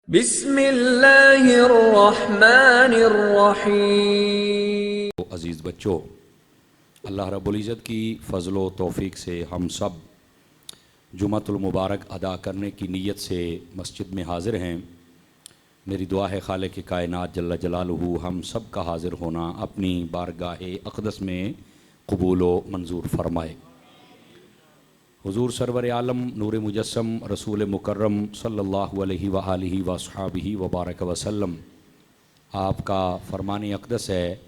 बिस्मिल्लाहिर्रहमानिर्रहीम। अज़ीज़ बच्चों, अल्लाह रब्बुल इज़्ज़त की फ़ज़ल व तौफ़ीक से हम सब जुमातुल मुबारक अदा करने की नीयत से मस्जिद में हाज़िर हैं। मेरी दुआ है खालिक़ कायनात जल्ल जलालुहु हम सब का हाज़िर होना अपनी बारगाह अक़दस में कबूल व मंजूर फ़रमाए। हुज़ूर सरवर आलम नूर मुजस्सम रसूल मुकर्रम सल्लल्लाहु अलैहि व आलिहि व अस्हाबिहि व बारक वसल्लम आपका फ़रमान अक़दस है,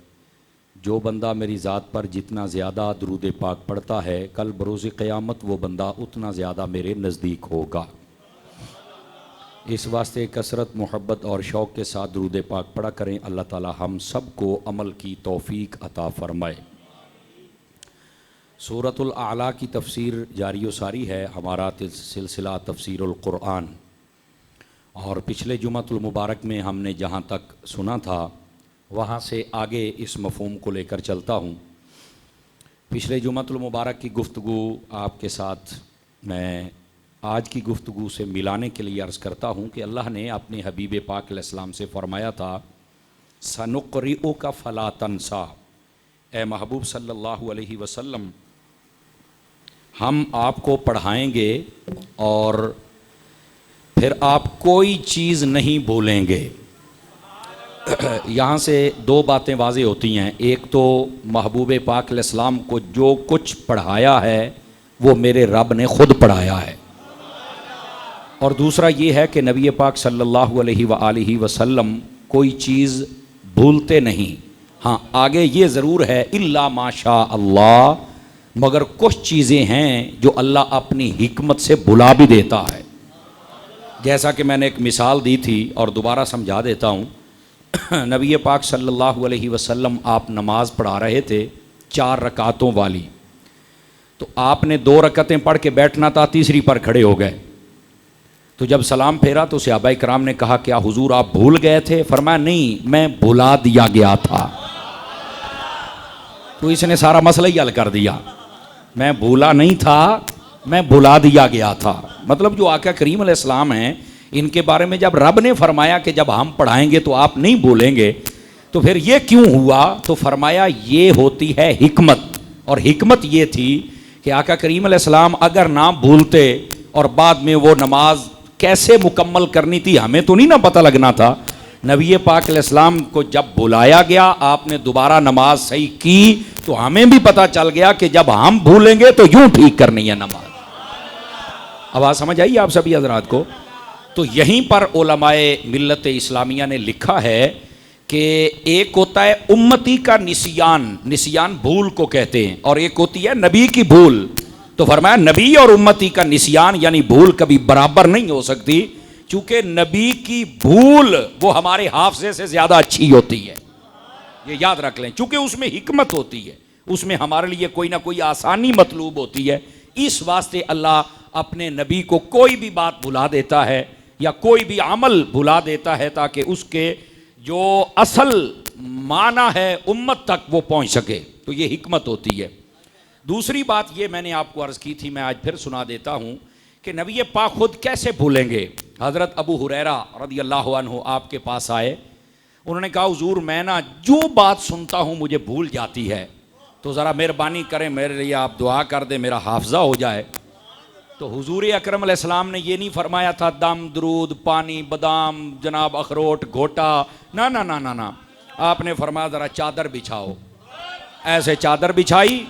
जो बंदा मेरी ज़ात पर जितना ज़्यादा दरूद पाक पढ़ता है, कल बरोज़ क़यामत वो बंदा उतना ज़्यादा मेरे नज़दीक होगा। इस वास्ते कसरत मोहब्बत और शौक़ के साथ दरूद पाक पढ़ा करें। अल्लाह ताला हम सब को अमल की तौफ़ीक अता फ़रमाए। सूरतुल आला की तफ़सीर जारी व सारी है हमारा सिलसिला तफ़सीरुल क़ुरआन, और पिछले जुमातुल मुबारक में हमने जहाँ तक सुना था वहाँ से आगे इस मफ़हूम को लेकर चलता हूँ। पिछले जुमातुल मुबारक की गुफ्तगू आपके साथ मैं आज की गुफ्तगू से मिलाने के लिए अर्ज़ करता हूँ कि अल्लाह ने अपने हबीब पाक अलैहिस्सलाम से फ़रमाया था, सनुक़रिउका फ़ला तंसा, ए महबूब सल्लल्लाहु अलैहि वसल्लम, हम आपको पढ़ाएंगे और फिर आप कोई चीज़ नहीं भूलेंगे। यहाँ से दो बातें वाज़ेह होती हैं। एक तो महबूब पाक अलैहिस्सलाम को जो कुछ पढ़ाया है वो मेरे रब ने ख़ुद पढ़ाया है, और दूसरा ये है कि नबी पाक सल्लल्लाहु अलैहि व आलिहि वसल्लम कोई चीज़ भूलते नहीं। हाँ, आगे ये ज़रूर है इल्ला माशा अल्लाह, मगर कुछ चीज़ें हैं जो अल्लाह अपनी हिकमत से भुला भी देता है। जैसा कि मैंने एक मिसाल दी थी और दोबारा समझा देता हूँ। नबी पाक सल्लल्लाहु अलैहि वसल्लम आप नमाज़ पढ़ा रहे थे 4 रकातों वाली, तो आपने 2 रकतें पढ़ के बैठना था, तीसरी पर खड़े हो गए। तो जब सलाम फेरा तो सहाबा इकराम ने कहा, क्या हुजूर आप भूल गए थे? फरमाया नहीं, मैं भुला दिया गया था। तो इसने सारा मसला ही हल कर दिया। मैं भूला नहीं था, मैं भुला दिया गया था। मतलब जो आका करीम अलैहिस्सलाम हैं, इनके बारे में जब रब ने फरमाया कि जब हम पढ़ाएंगे तो आप नहीं भूलेंगे, तो फिर ये क्यों हुआ? तो फरमाया ये होती है हिकमत। और हिकमत ये थी कि आका करीम अलैहिस्सलाम अगर ना भूलते और बाद में वो नमाज कैसे मुकम्मल करनी थी हमें तो नहीं ना पता लगना था। नबी पाक अलैहिस्सलाम को जब बुलाया गया, आपने दोबारा नमाज सही की, तो हमें भी पता चल गया कि जब हम भूलेंगे तो यूं ठीक करनी है नमाज। अब बात समझ आई आप सभी हजरात को? तो यहीं पर उलमाए मिल्लत इस्लामिया ने लिखा है कि एक होता है उम्मती का निसियान, निसियान भूल को कहते हैं, और एक होती है नबी की भूल। तो फरमाया नबी और उम्मती का निसियान यानी भूल कभी बराबर नहीं हो सकती, क्योंकि नबी की भूल वो हमारे हाफ़ज़े से ज़्यादा अच्छी होती है। ये याद रख लें, क्योंकि उसमें हिकमत होती है, उसमें हमारे लिए कोई ना कोई आसानी मतलूब होती है। इस वास्ते अल्लाह अपने नबी को कोई भी बात भुला देता है या कोई भी अमल भुला देता है, ताकि उसके जो असल माना है उम्मत तक वो पहुँच सके। तो ये हिकमत होती है। दूसरी बात ये मैंने आपको अर्ज़ की थी, मैं आज फिर सुना देता हूँ कि नबी पाक खुद कैसे भूलेंगे। हज़रत अबू हुरैरा रज़ियल्लाहु अन्हु आपके पास आए। उन्होंने कहा, हुज़ूर मैं ना जो बात सुनता हूँ मुझे भूल जाती है, तो ज़रा मेहरबानी करें मेरे लिए आप दुआ कर दें, मेरा हाफ़ज़ा हो जाए। तो हुज़ूर अकरम अलैहिस्सलाम ने ये नहीं फरमाया था दम दरूद पानी बादाम जनाब अखरोट घोटा, ना ना ना ना ना। आपने फरमाया ज़रा चादर बिछाओ। ऐसे चादर बिछाई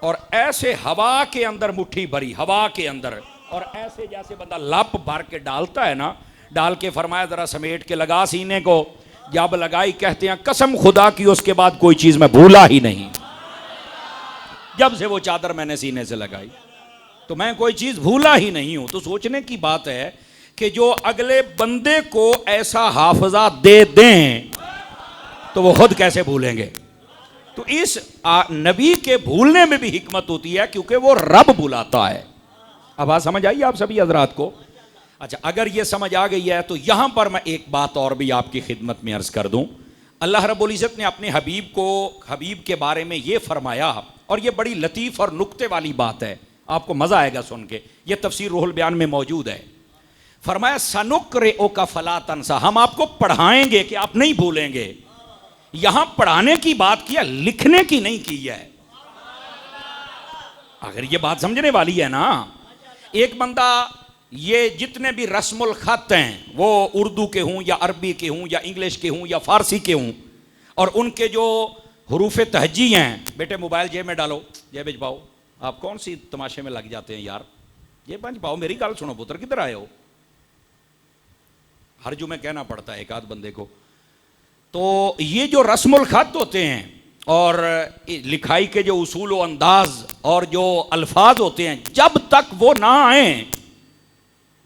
और ऐसे हवा के अंदर मुट्ठी भरी, हवा के अंदर, और ऐसे जैसे बंदा लप भर के डालता है ना, डाल के फरमाया ज़रा समेट के लगा सीने को। जब लगाई, कहते हैं कसम खुदा की उसके बाद कोई चीज़ मैं भूला ही नहीं। जब से वो चादर मैंने सीने से लगाई तो मैं कोई चीज़ भूला ही नहीं हूँ। तो सोचने की बात है कि जो अगले बंदे को ऐसा हाफजा दे दें तो वो खुद कैसे भूलेंगे। तो इस नबी के भूलने में भी हिकमत होती है, क्योंकि वो रब बुलाता है। अब बात समझ आई आप सभी हजरात को? अच्छा, अगर ये समझ आ गई है तो यहां पर मैं एक बात और भी आपकी खिदमत में अर्ज कर दूं। अल्लाह रब्बुल इज़्ज़त ने अपने हबीब के बारे में ये फरमाया, और ये बड़ी लतीफ़ और नुक्ते वाली बात है, आपको मज़ा आएगा सुन के। ये तफसीर रूहुल बयान में मौजूद है। फरमाया सनुक्रे ओ का फला तंसा, हम आपको पढ़ाएंगे कि आप नहीं भूलेंगे। यहां पढ़ाने की बात किया, लिखने की नहीं की है। अगर ये बात समझने वाली है ना, एक बंदा ये जितने भी रस्मुल खत हैं वो उर्दू के हों या अरबी के हों या इंग्लिश के हों या फारसी के हों, और उनके जो हरूफ तहजी हैं, बेटे मोबाइल जेब में डालो, जेब में पाओ, आप कौन सी तमाशे में लग जाते हैं यार, जेब में पाओ, मेरी गाल सुनो पुत्र, किधर आए हो। हर जुमे कहना पड़ता है एक आध बंदे को। तो ये जो रस्मुल खत होते हैं और लिखाई के जो उसूल व अंदाज और जो अल्फाज होते हैं, जब तक वो ना आए,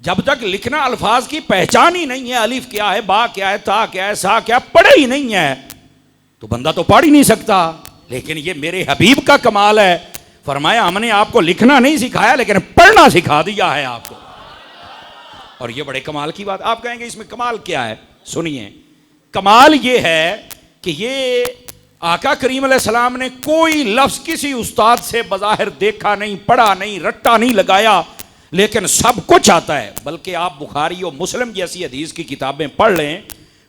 जब तक लिखना अल्फाज की पहचान ही नहीं है, अलिफ क्या है, बा क्या है, ता क्या है, सा क्या, पढ़े ही नहीं है, तो बंदा तो पढ़ ही नहीं सकता। लेकिन ये मेरे हबीब का कमाल है, फरमाया हमने आपको लिखना नहीं सिखाया लेकिन पढ़ना सिखा दिया है आपको। और ये बड़े कमाल की बात। आप कहेंगे इसमें कमाल क्या है, सुनिए, कमाल ये है कि ये आका करीम अलैहिस्सलाम ने कोई लफ्ज किसी उस्ताद से बज़ाहिर देखा नहीं, पढ़ा नहीं, रट्टा नहीं लगाया, लेकिन सब कुछ आता है। बल्कि आप बुखारी और मुस्लिम जैसी हदीस की किताबें पढ़ लें,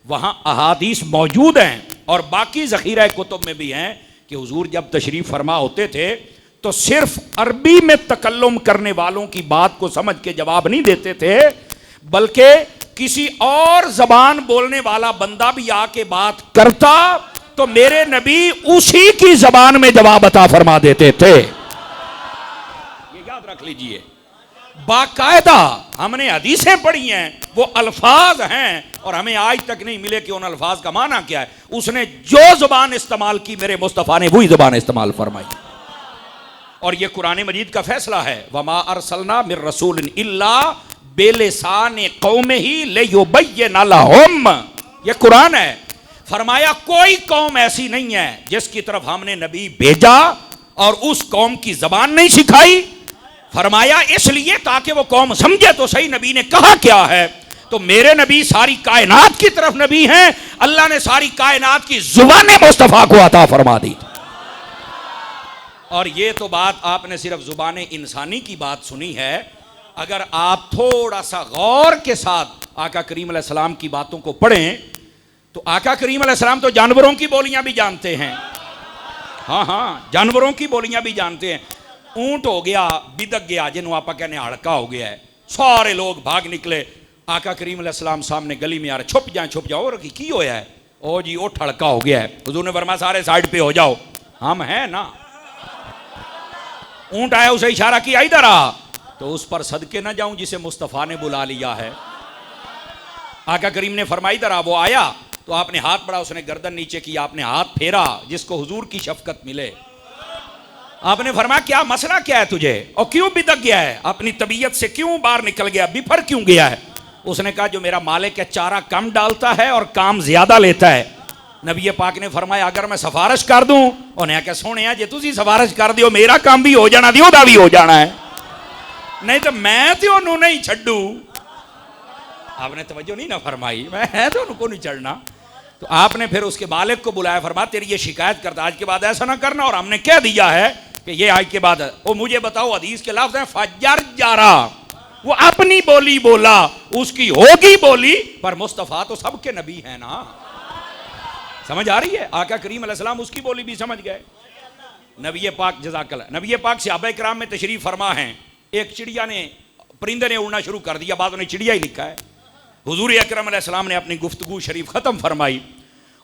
वहाँ अहादीस मौजूद हैं और बाकी ज़ख़ीरा कुतुब में भी हैं कि हुजूर जब तशरीफ़ फरमा होते थे तो सिर्फ अरबी में तकल्लुम करने वालों की बात को समझ के जवाब नहीं देते थे, बल्कि किसी और ज़बान बोलने वाला बंदा भी आके बात करता तो मेरे नबी उसी की ज़बान में जवाब अता फरमा देते थे। ये याद रख लीजिए, बाकायदा हमने हदीसें पढ़ी हैं, वो अल्फाज हैं और हमें आज तक नहीं मिले कि उन अल्फाज का माना क्या है। उसने जो जुबान इस्तेमाल की मेरे मुस्तफ़ा ने वही जुबान इस्तेमाल फरमाई। और ये कुरान मजीद का फैसला है, वमा अरसलना मिर रसूलिन इल्ला बेलिसानि कौमिही लियुबय्यिना लहुम, ये कुरान है। फरमाया कोई कौम ऐसी नहीं है जिसकी तरफ हमने नबी भेजा और उस कौम की जबान नहीं सिखाई। फरमाया इसलिए ताकि वो कौम समझे तो सही नबी ने कहा क्या है। तो मेरे नबी सारी कायनात की तरफ नबी हैं, अल्लाह ने सारी कायनात की जुबान मुस्तफ़ा को अता फरमा दी। और ये तो बात आपने सिर्फ जुबान इंसानी की बात सुनी है। अगर आप थोड़ा सा गौर के साथ आका करीम अलैहिस्सलाम की बातों को पढ़ें तो आका करीम अलैहिस्सलाम तो जानवरों की बोलियां भी जानते हैं। हाँ हाँ, जानवरों की बोलियां भी जानते हैं। ऊंट हो गया, बिदक गया, जिन्हों आप कहने हड़का हो गया है, सारे लोग भाग निकले। आका करीम अलैहिस्सलाम सामने गली में आ रहे, छुप जाओ, और की होया है, ओ जी वो हड़का हो गया है। हुजूर ने फरमाया सारे साइड पे हो जाओ, हम हैं ना। ऊंट आया, उसे इशारा किया इधर आ, तो उस पर सदके ना जाऊं जिसे मुस्तफ़ा ने बुला लिया है। आका करीम ने फरमाया इधर आ, वो आया तो आपने हाथ बढ़ा, उसने गर्दन नीचे की, आपने हाथ फेरा जिसको हुजूर की शफकत मिले। आपने फरमाया क्या मसला क्या है तुझे, और क्यों बिदक गया है, अपनी तबीयत से क्यों बाहर निकल गया, बिफर क्यों गया है। उसने कहा जो मेरा मालिक है चारा कम डालता है और काम ज्यादा लेता है। नबी पाक ने फरमाया अगर मैं सिफारिश कर दूं, उन्हें क्या सोने जे तुसी सिफारिश कर दियो मेरा काम भी हो जाना, दियोदा भी हो जाना है, नहीं तो मैं तो उन्होंने नहीं छड्डू। आपने तवज्जो नहीं ना फरमाई, मैं है तो उनको नहीं चढ़ना। तो आपने फिर उसके मालिक को बुलाया, फरमाया तेरी ये शिकायत करता, आज के बाद ऐसा ना करना, और हमने कह दिया है कि ये आज के बाद वो मुझे बताओ, हदीस के लफ्ज़ हैं फजर जारा, वो अपनी बोली बोला, उसकी होगी बोली, पर मुस्तफ़ा तो सबके नबी है ना। समझ आ रही है, आका करीम अलैहिस्सलाम उसकी बोली भी समझ गए। नबी पाक जज़ाकल्लाह, नबी पाक सहाबा किराम में तशरीफ़ फरमा हैं। एक चिड़िया ने, परिंदे ने उड़ना शुरू कर दिया, बाद में चिड़िया ही लिखा है। हुजूर अकरम अलैहिस्सलाम ने अपनी गुफ्तगू शरीफ ख़त्म फरमाई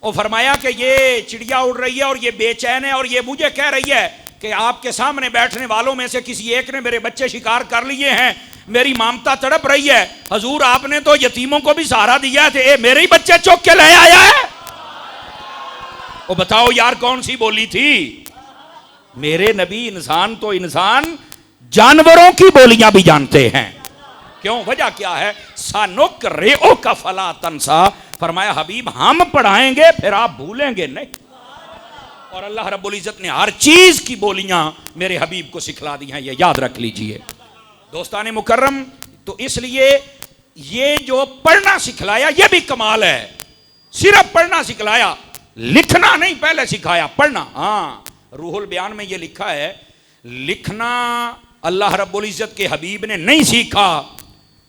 और फरमाया कि ये चिड़िया उड़ रही है और ये बेचैन है और ये मुझे कह रही है कि आपके सामने बैठने वालों में से किसी एक ने मेरे बच्चे शिकार कर लिए हैं, मेरी ममता तड़प रही है। हुजूर आपने तो यतीमों को भी सहारा दिया थे, मेरे ही बच्चे चौक के ले आया है। वो बताओ यार कौन सी बोली थी। मेरे नबी इंसान तो इंसान, जानवरों की बोलियां भी जानते हैं। क्यों, वजह क्या है, सानुक रेओ का फला तंसा, फरमाया हबीब हम पढ़ाएंगे फिर आप भूलेंगे नहीं। और अल्लाह रब्बुल इज्जत ने हर चीज की बोलियां मेरे हबीब को सिखला दी हैं, ये याद रख लीजिए दोस्ताने मुकर्रम। तो इसलिए ये जो पढ़ना सिखलाया ये भी कमाल है। सिर्फ पढ़ना सिखलाया, लिखना नहीं पहले सिखाया, पढ़ना। हाँ, रूहुल बयान में ये लिखा है, लिखना अल्लाह रब्बुल इज्जत के हबीब ने नहीं सीखा,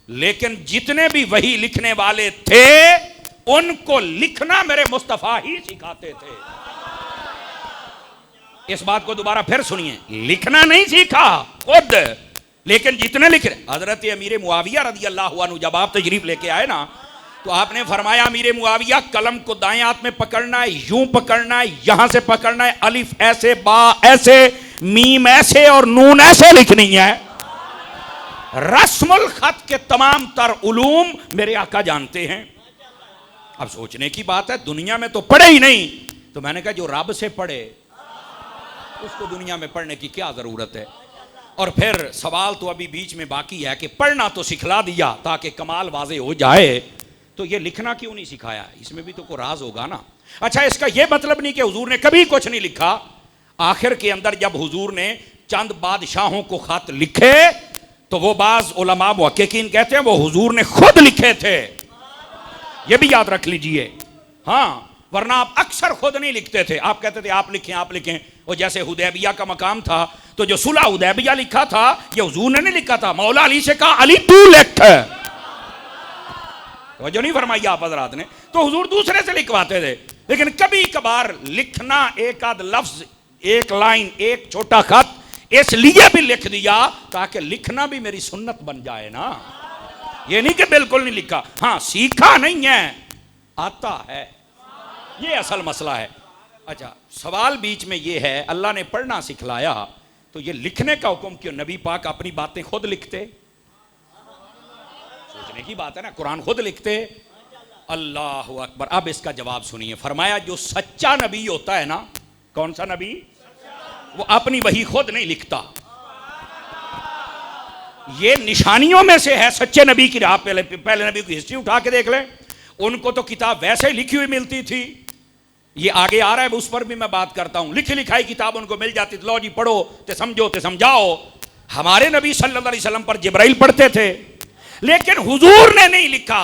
लेकिन जितने भी वही लिखने वाले थे उनको लिखना मेरे मुस्तफा ही सिखाते थे। इस बात को दोबारा फिर सुनिए, लिखना नहीं सीखा खुद, लेकिन जितने लिख रहे, हजरत अमीर मुआविया रदी अल्लाह अन्हु जब आप तशरीफ लेके आए ना, तो आपने फरमाया अमीर मुआविया कलम को दाएं हाथ में पकड़ना है, यूं पकड़ना है, यहां से पकड़ना है, अलिफ ऐसे, बा ऐसे, मीम ऐसे और नून ऐसे लिखनी है। रस्मुल खत के तमाम तर उलूम मेरे आका जानते हैं। अब सोचने की बात है, दुनिया में तो पढ़े ही नहीं, तो मैंने कहा जो रब से पढ़े उसको दुनिया में पढ़ने की क्या जरूरत है। और फिर सवाल तो अभी बीच में बाकी है कि पढ़ना तो सिखला दिया ताकि कमाल वाजे हो जाए, तो ये लिखना क्यों नहीं सिखाया? इसमें भी तो कोई राज होगा ना। अच्छा, इसका यह मतलब नहीं कि हुजूर ने कभी कुछ नहीं लिखा। आखिर के अंदर जब हुजूर ने चंद बादशाहों को खत लिखे तो वो बाज उलमा मुहक्किकीन कहते हैं वो हुजूर ने खुद लिखे थे, ये भी याद रख लीजिए। हाँ, वरना आप अक्सर खुद नहीं लिखते थे, आप कहते थे आप लिखें आप लिखें। और जैसे हुदैबिया का मकाम था तो जो सुलह हुदैबिया लिखा था ये हुजूर ने नहीं लिखा था, मौला अली से कहा अली तू लिख, तो जो नहीं फरमाई आप हजरात ने, तो हुजूर दूसरे से लिखवाते थे। लेकिन कभी कभार लिखना, एक आध लफ्ज, एक लाइन, एक छोटा खत इसलिए भी लिख दिया ताकि लिखना भी मेरी सुन्नत बन जाए ना। ये नहीं कि बिल्कुल नहीं लिखा, हाँ सीखा नहीं है, आता है, ये असल मसला है। अच्छा, सवाल बीच में ये है, अल्लाह ने पढ़ना सिखलाया तो ये लिखने का हुक्म क्यों? नबी पाक अपनी बातें खुद लिखते, सोचने की बात है ना, कुरान खुद लिखते। अल्लाह अकबर। अब इसका जवाब सुनिए, फरमाया जो सच्चा नबी होता है ना, कौन सा नबी? वो अपनी वही खुद नहीं लिखता। ये निशानियों में से है सच्चे नबी की। आप पहले नबी की हिस्ट्री उठा के देख लें, उनको तो किताब वैसे ही लिखी हुई मिलती थी। ये आगे आ रहा है, उस पर भी मैं बात करता हूं। लिखी लिखाई किताब उनको मिल जाती थी, लो जी पढ़ो ते समझो ते समझाओ। हमारे नबी सल्लल्लाहु अलैहि वसल्लम पर जिब्राइल पढ़ते थे, लेकिन हुजूर ने नहीं लिखा।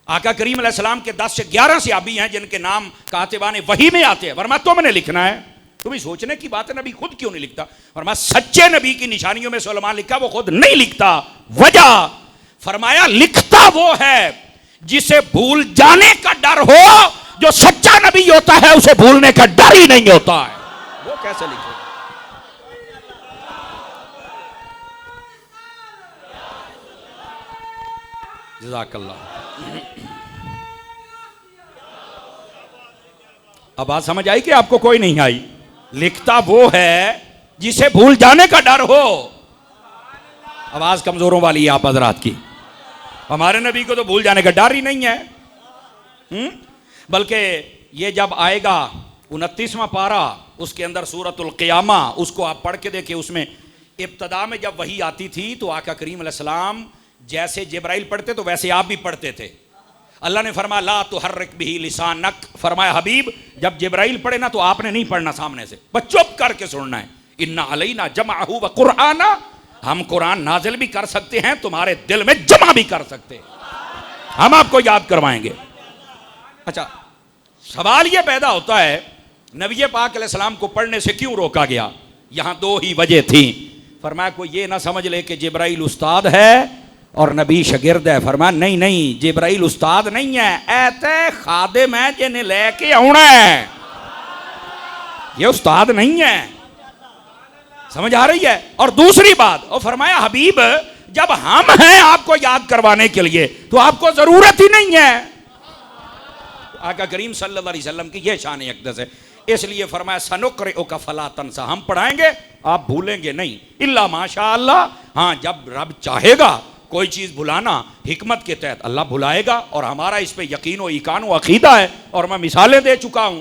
आका करीम अलैहिस्सलाम के 10 से 11 सहाबी हैं जिनके नाम कातिबाने वही में आते हैं, वरना तुमने लिखना है। तो भी सोचने की बात है, नबी खुद क्यों नहीं लिखता? फरमाया सच्चे नबी की निशानियों में सुलेमान लिखा, वो खुद नहीं लिखता। वजह फरमाया लिखता वो है जिसे भूल जाने का डर हो। जो सच्चा नबी होता है उसे भूलने का डर ही नहीं होता है, वो कैसे लिखे? जज़ाकल्लाह। अब बात समझ आई कि आपको कोई नहीं आई? लिखता वो है जिसे भूल जाने का डर हो। आवाज कमजोरों वाली है आप हजरात की। हमारे नबी को तो भूल जाने का डर ही नहीं है। बल्कि ये जब आएगा 29वां पारा, उसके अंदर सूरतुल क़ियामा, उसको आप पढ़ के देखिए। उसमें इब्तदा में जब वही आती थी तो आका करीम अलैहिस्सलाम जैसे जिब्राइल पढ़ते तो वैसे आप भी पढ़ते थे। अल्लाह ने फरमाया ला तुहर्रिक बिही लिसानक, फरमाया हबीब जब जिब्राइल पढ़े ना तो आपने नहीं पढ़ना सामने से, बस चुप करके सुनना है। इन्ना अलैना जमाअहु व कुरआना, हम कुरान नाजिल भी कर सकते हैं, तुम्हारे दिल में जमा भी कर सकते हैं, हम आपको याद करवाएंगे। अच्छा, सवाल यह पैदा होता है नबी पाक अलैहिस्सलाम को पढ़ने से क्यों रोका गया? यहां 2 ही वजह थी। फरमाया कोई ये ना समझ ले कि जिब्राइल उस्ताद है और नबी शागिर्द है। फरमाया नहीं नहीं, जिब्राइल उस्ताद नहीं है, ऐते खादिम है जिन्हें लेके आना है, ये उस्ताद नहीं है। समझ आ रही है? और दूसरी बात, और फरमाया हबीब जब हम हैं आपको याद करवाने के लिए तो आपको जरूरत ही नहीं है। आका करीम सल्लल्लाहु अलैहि वसल्लम की यह शान अक़दस है, इसलिए फरमाया सनुक़रिउका फला तंसा, हम पढ़ाएंगे आप भूलेंगे नहीं, इल्ला माशा अल्लाह। हाँ, जब रब चाहेगा कोई चीज भुलाना हिकमत के तहत अल्लाह भुलाएगा, और हमारा इस पे यकीन व ईकान व अकीदा है, और मैं मिसालें दे चुका हूं।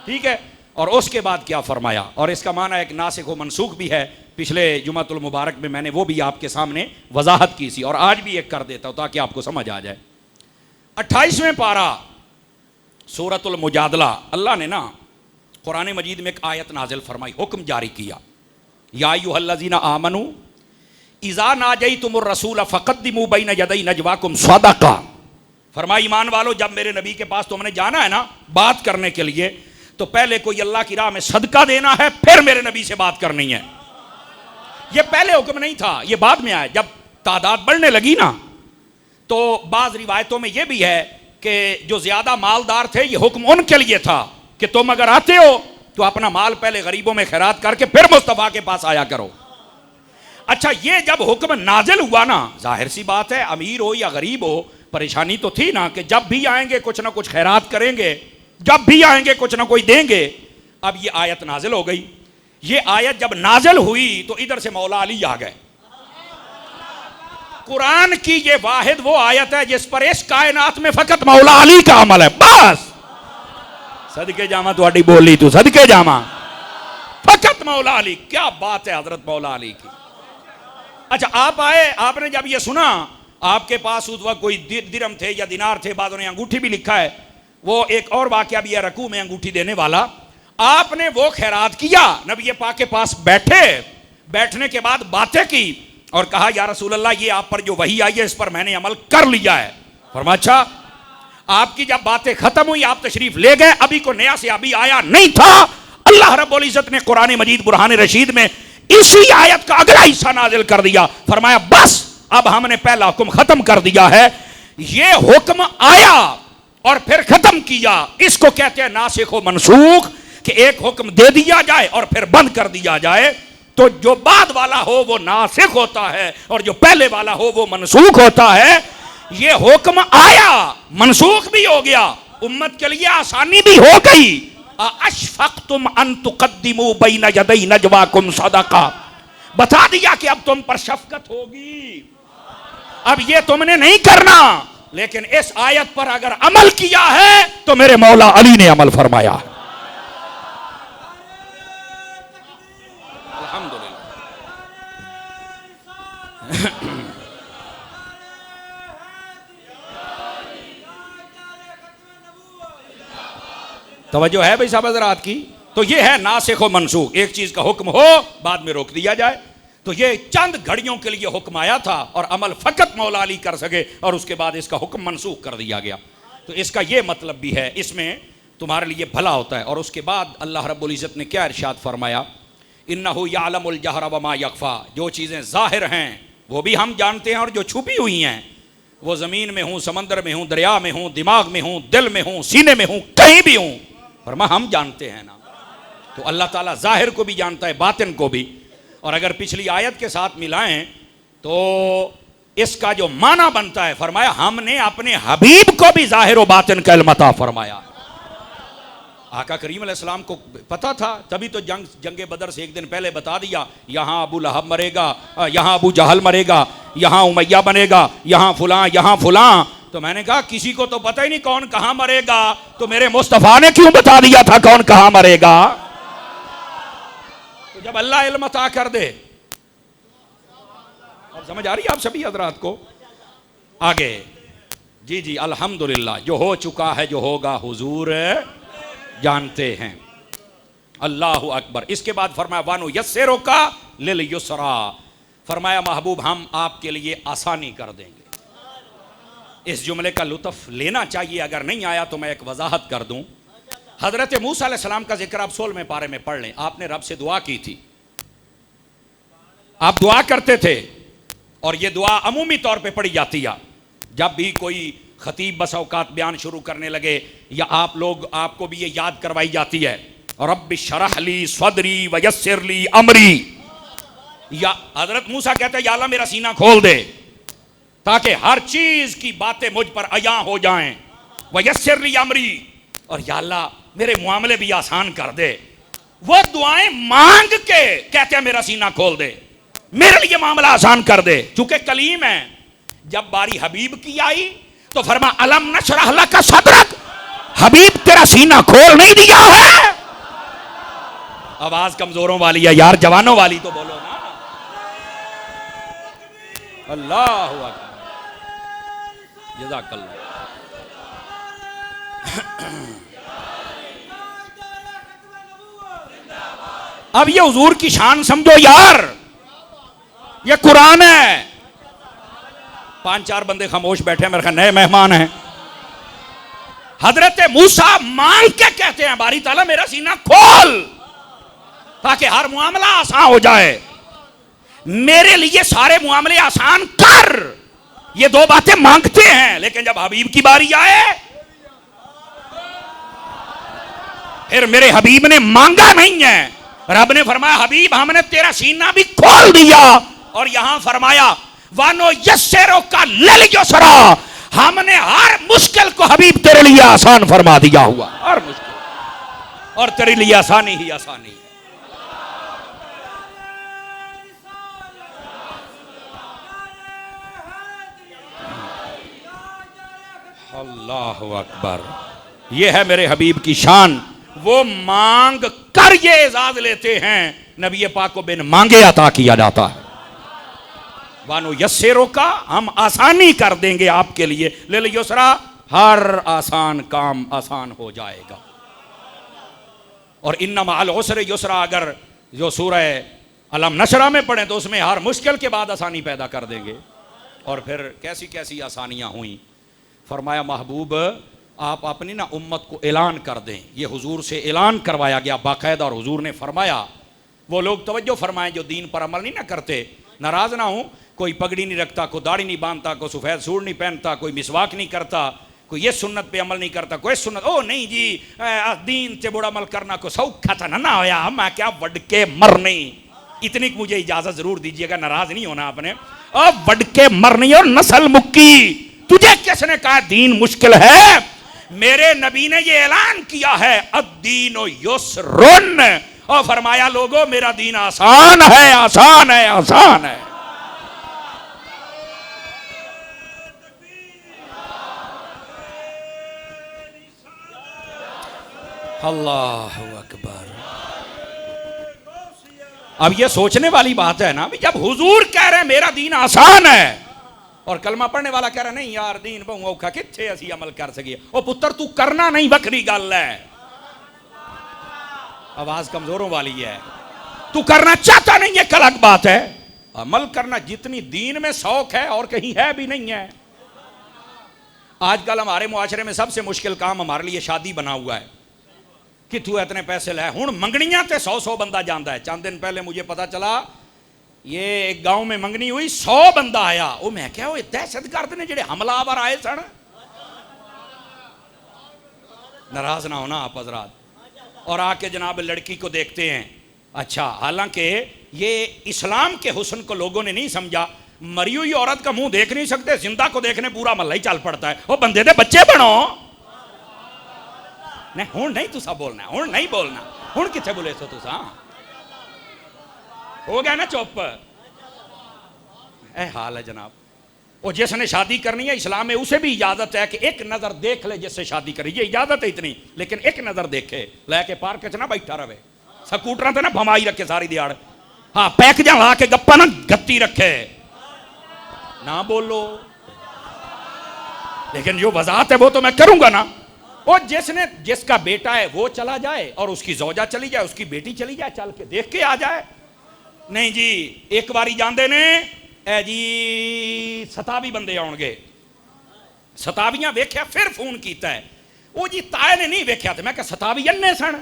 ठीक है, और उसके बाद क्या फरमाया, और इसका माना एक नासिख व मनसूख भी है। पिछले जुमातुल मुबारक में मैंने वो भी आपके सामने वजाहत की थी, और आज भी एक कर देता हूं ताकि आपको समझ आ जाए। 28वें पारा सूरतुल मुजादला, अल्लाह ने ना कुरान मजीद में एक आयत नाजिल फरमाई, हुक्म जारी किया, या अय्युहल्लज़ीना आमनू इज़ा नाजयतुमुर रसूल फ़क़द्दिमू बैन यदै नजवाकुम सदक़ा। फरमाया ईमान वालो जब मेरे नबी के पास तुमने जाना है ना बात करने के लिए, तो पहले कोई अल्लाह की राह में सदका देना है, फिर मेरे नबी से बात करनी है। यह पहले हुक्म नहीं था, यह बाद में आया। जब तादाद बढ़ने लगी ना, तो बाज रिवायतों में यह भी है कि जो ज्यादा मालदार थे, ये हुक्म उनके लिए था कि तुम अगर आते हो तो अपना माल पहले गरीबों में खैरात करके फिर मुस्तफा के पास आया करो। अच्छा, ये जब हुक्म नाजिल हुआ ना, जाहिर सी बात है अमीर हो या गरीब हो, परेशानी तो थी ना कि जब भी आएंगे कुछ ना कुछ खैरात करेंगे, जब भी आएंगे कुछ ना कोई देंगे। अब ये आयत नाजिल हो गई। ये आयत जब नाजिल हुई तो इधर से मौला अली आ गए। कुरान की ये वाहिद वो आयत है जिस पर इस कायनात में फकत मौला अली का अमल है। बस सदके जामा तुहाडी बोली तू, सदके जामा, फकत मौला अली। क्या बात है हजरत मौला अली की। अच्छा, आप आए, आपने जब ये सुना, आपके पास उस वक्त कोई दिरहम थे या दिनार थे, बाद उन्हें अंगूठी भी लिखा है, वो एक और वाकया भी है रकू में अंगूठी देने वाला। आपने वो खैरात किया, नबी पाक के पास बैठे, बैठने के बाद बातें की और कहा या रसूल अल्लाह, ये आप पर जो वही आई है इस पर मैंने अमल कर लिया है। फरमाया अच्छा। आपकी जब बातें खत्म हुई, आप तशरीफ ले गए, अभी को नया से अभी आया नहीं था। अल्लाह रब्बुल इज्जत ने कुरान मजीद बुरहान रशीद में इसी आयत का अगला हिस्सा नाजिल कर दिया। फरमाया बस अब हमने पहला हुक्म खत्म कर दिया है। ये हुक्म आया और फिर खत्म किया, इसको कहते हैं नासिख व मनसूख, कि एक हुक्म दे दिया जाए और फिर बंद कर दिया जाए। तो जो बाद वाला हो वो नासिख होता है और जो पहले वाला हो वो मनसूख होता है। ये हुक्म आया, मनसूख भी हो गया, उम्मत के लिए आसानी भी हो गई। अशफक्तुम अन तुक़द्दिमू बैन यदै नजवाकुम सदका, बता दिया कि अब तुम पर शफकत होगी, अब ये तुमने नहीं करना। लेकिन इस आयत पर अगर अमल किया है तो मेरे मौला अली ने अमल फरमाया। अल्हम्दुलिल्लाह। तवज्जो है भाई साहब हज़रात की। तो ये है नासिख व मनसूख, एक चीज का हुक्म हो बाद में रोक दिया जाए। तो ये चंद घड़ियों के लिए हुक्म आया था और अमल फकत मौला अली कर सके और उसके बाद इसका हुक्म मनसूख कर दिया गया। तो इसका ये मतलब भी है, इसमें तुम्हारे लिए भला होता है। और उसके बाद अल्लाह रब्बुल इज़्ज़त ने क्या इरशाद फरमाया, इन्नहु यअलमुल जहरा वमा यख्फा, जो चीज़ें जाहिर हैं वो भी हम जानते हैं और जो छुपी हुई हैं, वो ज़मीन में हूँ, समंदर में हूँ, दरिया में हूँ, दिमाग में हूँ, दिल में हूँ, सीने में हूँ, कहीं भी हूँ, फरमा हम जानते हैं ना। तो अल्लाह ताला जाहिर को भी जानता है, बातिन को भी। और अगर पिछली आयत के साथ मिलाएं तो इसका जो माना बनता है, फरमाया हमने अपने हबीब को भी जाहिर व बातिन का इल्म अता फरमाया। आका करीम अलैहिस्सलाम को पता था, तभी तो जंगे बदर से एक दिन पहले बता दिया, यहाँ अबू लहब मरेगा, यहाँ अबू जहल मरेगा, यहाँ उमैया बनेगा, यहाँ फुलां, यहाँ फुलां। तो मैंने कहा किसी को तो पता ही नहीं कौन कहाँ मरेगा, तो मेरे मुस्तफा ने क्यों बता दिया था कौन कहाँ मरेगा। तो जब अल्लाह इल्म अता कर दे, अब समझ आ रही है आप सभी हजरात को। आगे जी जी अल्हम्दुलिल्लाह, जो हो चुका है जो होगा हुजूर जानते हैं। अल्लाहु अकबर। इसके बाद फरमाया वानु यस्सिरो का लिल युसरा, फरमाया महबूब हम आपके लिए आसानी कर देंगे। इस जुमले का लुत्फ लेना चाहिए, अगर नहीं आया तो मैं एक वजाहत कर दूं। हजरत मूसा अलैहिस्सलाम का जिक्र आप 16वें पारे में पढ़ लें। आपने रब से दुआ की थी, आप दुआ करते थे और यह दुआ अमूमी तौर पे पढ़ी जाती है जब भी कोई खतीब बस औकात बयान शुरू करने लगे या आप लोग, आपको भी ये याद करवाई जाती है, रब्बि शरह ली सदरी व यस्सिर ली अमरी। या हजरत मूसा कहते हैं या अल्लाह मेरा सीना खोल दे ताकि हर चीज की बातें मुझ पर अया हो जाएं, व यस्सिर ली अमरी, और या अल्लाह मेरे मामले भी आसान कर दे। वो दुआएं मांग के कहते हैं मेरा सीना खोल दे, मेरे लिए मामला आसान कर दे, चूंकि कलीम है। जब बारी हबीब की आई तो फरमा अलम नशरह लका सदरक, हबीब तेरा सीना खोल नहीं दिया है। आवाज कमजोरों वाली है यार, जवानों वाली तो बोलो ना। अल्लाह हू अकबर, जज़ाकल्लाह। अब ये हुजूर की शान समझो यार, ये कुरान है। 5-4 बंदे खामोश बैठे, मेरे ख्याल नए मेहमान हैं। हजरत मूसा मांग के कहते हैं बारी ताला मेरा सीना खोल ताकि हर मामला आसान हो जाए। मेरे लिए सारे मुआमले आसान कर। ये दो बातें मांगते हैं, लेकिन जब हबीब की बारी आए, फिर मेरे हबीब ने मांगा नहीं है। रब ने फरमाया हबीब हमने तेरा सीना भी खोल दिया, और यहां फरमाया वानो यस्सेरो का लल युसरा, हमने हर मुश्किल को हबीब तेरे लिए आसान फरमा दिया हुआ, हर मुश्किल, और तेरे लिए आसानी ही आसानी है। अल्लाह अकबर। ये है मेरे हबीब की शान। वो मांग कर ये एजाज लेते हैं, नबी पाक को बिन मांगे अता किया जाता है। वानो यस्सेरो का, हम आसानी कर देंगे आपके लिए, ले युसरा, हर आसान काम आसान हो जाएगा। और इन्ना मअल उसरि युसरा, अगर जो सूरह अलम नशरा में पढ़े तो उसमें हर मुश्किल के बाद आसानी पैदा कर देंगे। और फिर कैसी कैसी आसानियां हुई। फरमाया महबूब आप अपनी ना उम्मत को ऐलान कर दें। ये हुजूर से ऐलान करवाया गया बाकायदा, और हुजूर ने फरमाया वो लोग तवज्जो फरमाएं जो दीन पर अमल नहीं ना करते। नाराज ना हो, कोई पगड़ी नहीं रखता, कोई दाढ़ी नहीं बांधता, कोई सफ़ेद सूट नहीं पहनता, कोई मिसवाक नहीं करता, कोई ये सुन्नत पे अमल नहीं करता, कोई सुन्नत ओ नहीं जी दीन से बुरा अमल करना को सौखा था ना होया, मैं क्या वड के मर नहीं। इतनी मुझे इजाजत जरूर दीजिएगा, नाराज नहीं होना आपने। अब वड के मर नहीं और नस्ल मुक्की, तुझे किसने कहा दीन मुश्किल है? मेरे नबी ने ये ऐलान किया है अद्दीनो युस्रुन, और फरमाया लोगों मेरा दीन आसान है, आसान है, आसान है। अल्लाह अकबर। अब ये सोचने वाली बात है ना, जब हुजूर कह रहे हैं मेरा दीन आसान है, और कलमा पढ़ने वाला कह रहा नहीं यार दीन बहु औखा, किथे असी अमल कर सकिए। ओ पुत्र तू करना नहीं, बखरी गल है। आवाज कमजोरों वाली है। तू करना चाहता नहीं है, एक अलग बात है। अमल करना जितनी दीन में शौक है और कहीं है भी नहीं है। आजकल हमारे मुआशरे में सबसे मुश्किल काम हमारे लिए शादी बना हुआ है कि तू इतने पैसे लै, हुण मंगनियां ते 100 बंदा जाता है। चंद दिन पहले मुझे पता चला ये एक गांव में मंगनी हुई, 100 बंदा आया। वो मैं क्या वो दहशतगर्द ने जेडे हमलावर आए सन। नाराज ना होना आप हजरात। और आके जनाब लड़की को देखते हैं। अच्छा, हालांकि ये इस्लाम के हुस्न को लोगों ने नहीं समझा। मरी हुई औरत का मुंह देख नहीं सकते, जिंदा को देखने पूरा महल्ला ही चल पड़ता है। वो बंदे दे बच्चे बनो। नहीं हुण नहीं तुसा बोलना, हुण नहीं बोलना, हुण किथे बोले सो तुसा? हो गया ना चुप। ए हाल है जनाब। और जिसने शादी करनी है इस्लाम में उसे भी इजाजत है कि एक नजर देख ले जिससे शादी करी। ये इजाजत है इतनी, लेकिन एक नजर देखे, लैके पार्क च ना बैठा रहे, स्कूटर ते ना भमाई रखे सारी दिहाड़। हाँ पैक जा ला के गप्पा ना गत्ती रखे, ना बोलो। लेकिन जो वजाहत है वो तो मैं करूंगा ना। और जिसका बेटा है वो चला जाए और उसकी जौजा चली जाए, उसकी बेटी चली जाए, चल के देख के आ जाए। नहीं जी, एक बारी जाते ने ए जी 27 बंदे आउणगे, 27 वेख्या, फिर फोन किया है। वो जी ताए ने नहीं वेख्या, तो मैं कहा 27 अन्ने सन।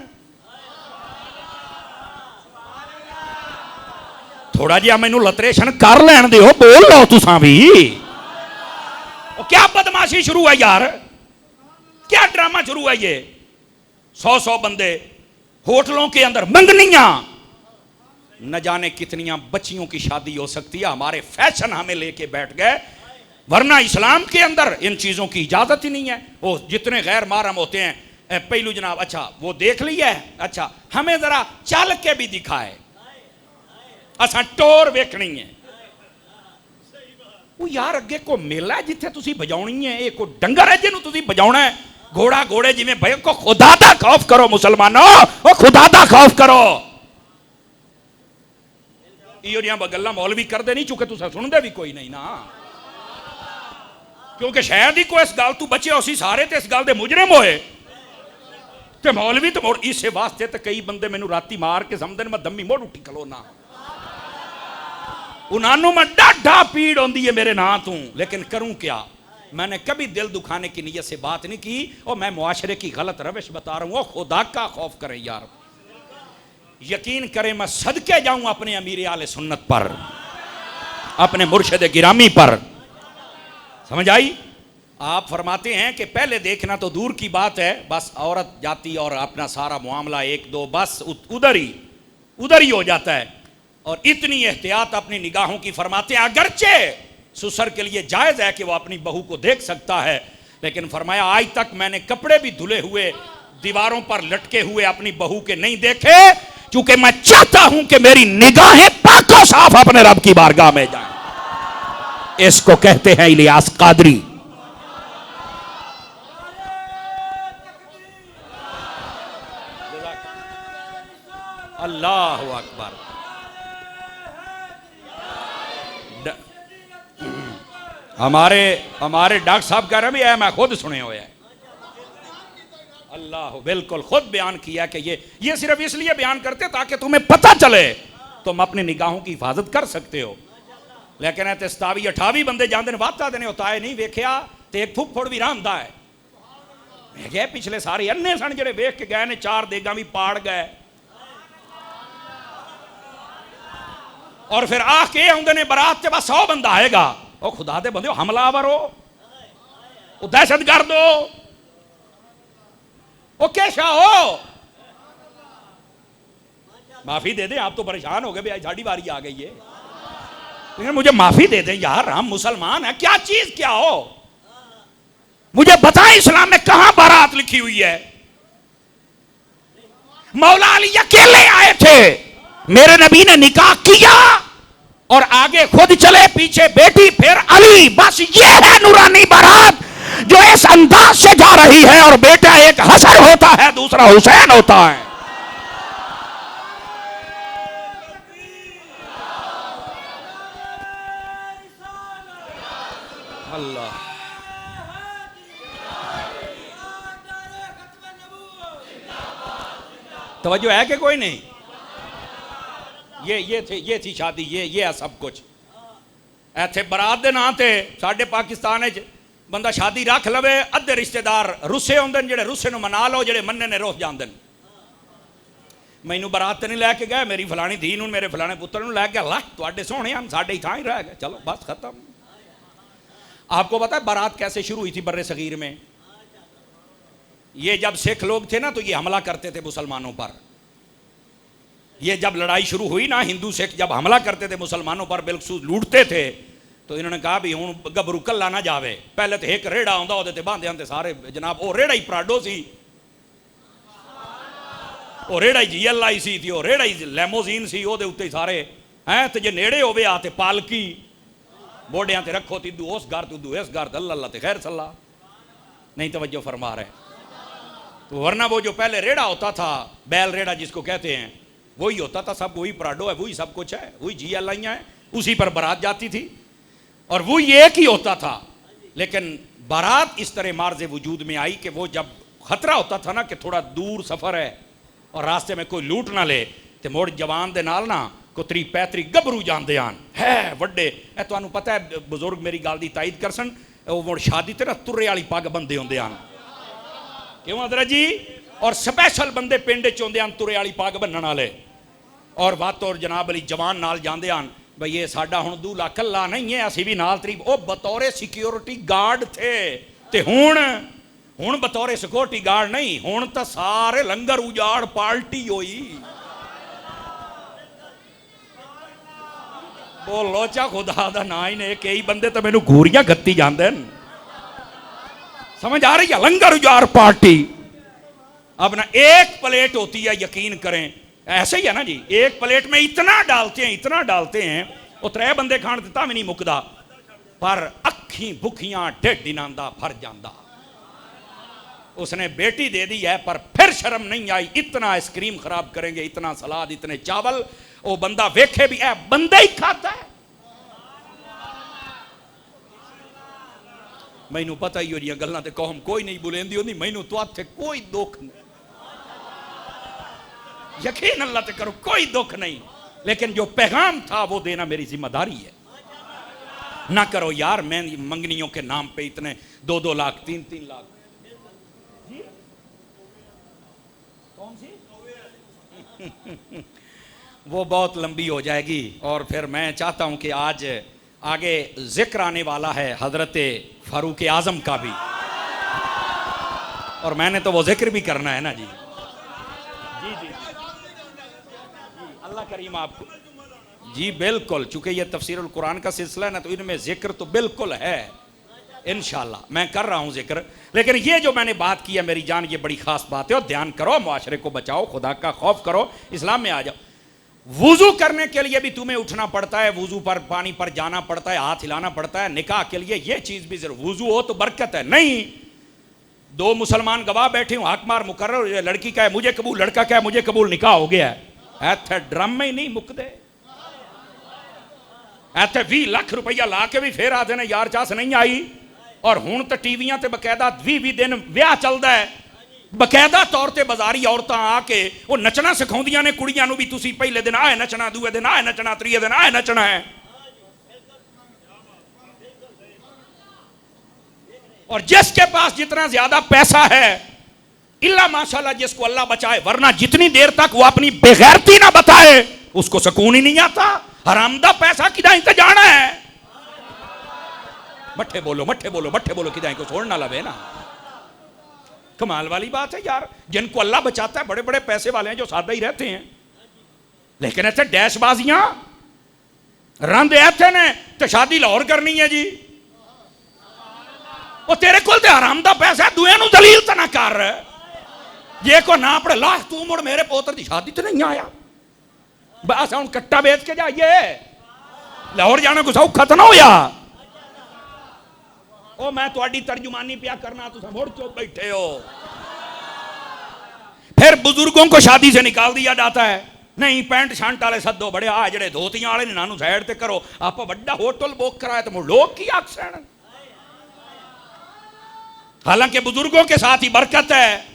थोड़ा जिहा मैनू लतरेशन कर लैन दो, बोल लो तुसां भी। क्या बदमाशी शुरू है यार, क्या ड्रामा शुरू है ये? 100 बंदे होटलों के अंदर, मंगनियां, न जाने कितनियां बच्चियों की शादी हो सकती है। हमारे फैशन हमें लेके बैठ गए, वरना इस्लाम के अंदर इन चीजों की इजाजत ही नहीं है। वो जितने गैर महरम होते हैं पहलू जनाब, अच्छा वो देख लिया है, अच्छा हमें जरा चल के भी दिखाए, असा टोर वेखनी है। वो यार अगे को मेला है जिथे तुसी बजाउनी है, एक डंगर है जिन्हों तुसी बजाउना है, घोड़ा घोड़े जिमें भय को। खुदा दा खौफ करो मुसलमानों, ओ खुदा दा खौफ करो। इहो जिहां गल्लां मौलवी करदे नहीं, चूंकि तुसां सुनदे भी कोई नहीं ना, क्योंकि शायद ही कोई इस गल तू बचे उसी सारे ते इस गल दे मुजरिम होए ते मौलवी तो मोड़। इस वास्ते तो कई बंदे मैनू राती मार के समझदे मैं दम्मी मोड़ उठी खलोना, उन्होंने मैं डाढ़ा पीड़ होती है मेरे ना तू। लेकिन करूं क्या, मैंने कभी दिल दुखाने की नीयत से बात नहीं की, और मैं मुआशरे की गलत रविश बता रहा हूं। खुदा का खौफ करें यार, यकीन करें मैं सदके जाऊं अपने अमीर आले सुन्नत पर। अपने मुर्शिद गिरामी पर। समझ आई? आप फरमाते हैं कि पहले देखना तो दूर की बात है, बस औरत जाती और अपना सारा मामला एक दो बस उधर ही हो जाता है। और इतनी एहतियात अपनी निगाहों की फरमाते हैं। अगरचे ससुर के लिए जायज़ है कि वो अपनी बहू को देख सकता है, लेकिन फरमाया आज तक मैंने कपड़े भी धुले हुए दीवारों पर लटके हुए अपनी बहू के नहीं देखे, क्योंकि मैं चाहता हूं कि मेरी निगाहें पाको साफ अपने रब की बारगाह में जाएं। इसको कहते हैं इलियास कादरी। अल्लाह अकबर। हमारे डॉक्टर साहब कह रहे हैं, मैं खुद सुने हुए हैं। अल्लाह बिल्कुल खुद बयान किया कि ये सिर्फ इसलिए बयान करते ताकि तुम्हें पता चले तुम अपनी निगाहों की हिफाजत कर सकते हो। लेकिन है 27-28 बंदे जाते हैं वाता देने होता है नहीं वेख्या तो एक फुफड़ भी रहा है। मैं गया पिछले सारे अन्ने सन जेडे वेख के गए ने, 4 देगा भी पाड़ गए और फिर आख के आउंदे ने बरात से बस 100 बंदा आएगा। ओ खुदा दे बंदे हमलावर हो, ओ दहशतगर्द हो, ओ कैसा हो, माफी दे दे। आप तो परेशान हो गए भाई साड़ी बारी आ गई है, लेकिन मुझे माफी दे दे यार, हम मुसलमान हैं। क्या चीज क्या हो, मुझे बताएं इस्लाम में कहां बारात लिखी हुई है? मौला अली अकेले आए थे, मेरे नबी ने निकाह किया और आगे खुद चले, पीछे बेटी, फिर अली। बस ये है नूरानी बारात जो इस अंदाज से जा रही है। और बेटा एक हसन होता है, दूसरा हुसैन होता है। अल्लाह तवज्जो है कि कोई नहीं? ये थी शादी, ये है सब कुछ। ऐथे बरात दे नां ते साडे पाकिस्तान बंदा शादी रख लवे, अद्धे रिश्तेदार रुस्से होंदे ने, जेड़े रुस्से नूं मना लो, जेड़े मन्ने ने रोस जांदे ने। मैनू बरात नहीं लैके गए, मेरी फलानी धी नूं, मेरे फलाने पुत्र नूं लैके गए। ला तुहाडे सोहणे हम साडे ही थां ही रह गए, चलो बस खत्म। आपको पता है बारात कैसे शुरू हुई थी बर्रे सगीर में? ये जब सिख लोग थे ना तो ये हमला करते थे मुसलमानों पर। ये जब लड़ाई शुरू हुई ना, हिंदू सिख जब हमला करते थे मुसलमानों पर, बिल्कुल लूटते थे, तो इन्होंने कहा भी हुण गबरू कला ना जावे। पहले तो एक रेड़ा आंदा ओदे ते बांधे आंदे सारे जनाब, वो रेड़ा ही प्राडो सी, वो रेड़ा ही GLI सी थी, वो रेड़ा ही लैमोजीन सी, ओदे उत्ते सारे हैं। तो जे नेड़े होवे आ ते पालकी बोडियां ते रखो, तिदू उस घर तुदू इस घर, अल्लाह ते खैर सल्ला। नहीं तवज्जो फरमा रहे तो वरना वो जो पहले रेड़ा होता था, बैल रेड़ा जिसको कहते हैं, वही होता था सब, वही प्राडो है, वही सब कुछ है, वही GLI है, उसी पर बारात जाती थी और वही एक ही होता था। लेकिन बारात इस तरह मार्ज़े वजूद में आई कि वो जब खतरा होता था ना कि थोड़ा दूर सफ़र है और रास्ते में कोई लूट ना ले, तो मुड़ जवान दे नाल ना को 30-35 गबरू जाते आन है वड्डे। तुहानू पता है बुजुर्ग मेरी गल की तायद करसन, वो मुड़ शादी ते ना तुरे वाली पग बंदे होंदे आन, क्यों अदरा जी? और स्पैशल बंदे पिंड च होंदे आन तुरे वाली पग बन्नण वाले, और बात और जनाब अली जवान नाल जांदे आन भाई ये साडा हुण दूल्हा कल्ला नहीं है, असी भी नाल तरीब। वो बतौरे सिक्योरिटी गार्ड थे, ते हुण बतौरे सिक्योरिटी गार्ड नहीं, हुण तो सारे लंगर उजाड़ पार्टी होई। बोलो चा खुदा दा ना ही ने, कई बंदे तो मैनू घूरियां गत्ती जांदे न। समझ आ रही है? लंगर उजाड़ पार्टी। अब ना एक प्लेट होती है, यकीन करें ऐसे ही है ना जी, एक प्लेट में इतना डालते हैं वो 3 बंदे खाण दिता भी नहीं मुकदा, पर अखी भुखियां ढिड इनांदा भर जांदा। उसने बेटी दे दी है पर फिर शर्म नहीं आई, इतना आइसक्रीम खराब करेंगे, इतना सलाद, इतने चावल, वो बंदा वेखे भी है बंदा ही खाता है। मैनू पता ही हो गल्लां ते कौम कोई नहीं बुलेंदी होंदी, मैनू तो हत्थे कोई दुख नहीं, यकीन अल्लाह ते करो कोई दुख नहीं, लेकिन जो पैगाम था वो देना मेरी जिम्मेदारी है। ना करो यार, मैं मंगनियों के नाम पे इतने 2-2 लाख 3-3 लाख जी? कौन सी वो बहुत लंबी हो जाएगी। और फिर मैं चाहता हूं कि आज आगे जिक्र आने वाला है हजरत फारूक आजम का भी, और मैंने तो वो जिक्र भी करना है ना जी। जी जी अल्लाह करीम आपको जी बिल्कुल, चूंकि ये तफसीरुल कुरान का सिलसिला है ना, तो इनमें जिक्र तो बिल्कुल है, इंशाल्लाह मैं कर रहा हूं जिक्र। लेकिन ये जो मैंने बात की है मेरी जान, ये बड़ी खास बात है, और ध्यान करो, मुआशरे को बचाओ, खुदा का खौफ करो, इस्लाम में आ जाओ। वुजू करने के लिए भी तुम्हें उठना पड़ता है, वुजू पर पानी पर जाना पड़ता है, हाथ हिलाना पड़ता है। निकाह के लिए ये चीज भी जरूर, वुजू हो तो बरकत है। नहीं, दो मुसलमान गवाह बैठे हूं, हक मार मुकर्रर, लड़की का है मुझे कबूल, लड़का क्या है मुझे कबूल, निकाह हो गया है। ऐथे ड्रम में ही नहीं मुकदे, ऐथे 20 लाख रुपया ला के भी फिर आते ने यार चास नहीं आई। और हुण तो टीवियां ते बकायदा 20 दिन विआह चलदा है, बकायदा तौर ते बाजारी औरतां आके वो नचना सिखाउंदियां ने कुड़ियां नूं भी, तुसीं पहले दिन आए नचना, दूए दिन आए नचना, त्रीए दिन आए नचना है। और जिसके पास जितना ज्यादा पैसा है, इल्ला माशाल्लाह जिसको अल्लाह बचाए, वरना जितनी देर तक वो अपनी बेगैरती ना बताए उसको सुकून ही नहीं आता। हरामदा पैसा किदाई ते जाना है, मट्ठे बोलो मट्ठे बोलो मट्ठे बोलो, किदाई को छोड़ ना लवे ना। कमाल वाली बात है यार, जिनको अल्लाह बचाता है, बड़े बड़े पैसे वाले हैं जो सादा ही रहते हैं, लेकिन ऐसे डैशबाजियां रंद ऐसे ने तो शादी लाहौर करनी है जी। वो तेरे को हरामदा पैसा दुए नूं दलील तो ना कर, ये को ना पड़े लाख तू मुड़ मेरे पोतर की शादी तो नहीं आया, बस हम कट्टा बेच के जाइए, लाहौर जाना कुछ औखा तो ना होया। ओ मैं तुम्हारी तर्जुमानी पिया करना, तुम मुड़ चुप बैठे हो। फिर बुजुर्गों को शादी से निकाल दिया जाता है, नहीं पैंट शर्ट वाले सदो, बड़े आ जड़े धोतियां वाले नानू साइड ते करो, आप बड़ा होटल बुक कराया तो लोग की आखसन। हालांकि बुजुर्गों के साथ ही बरकत है,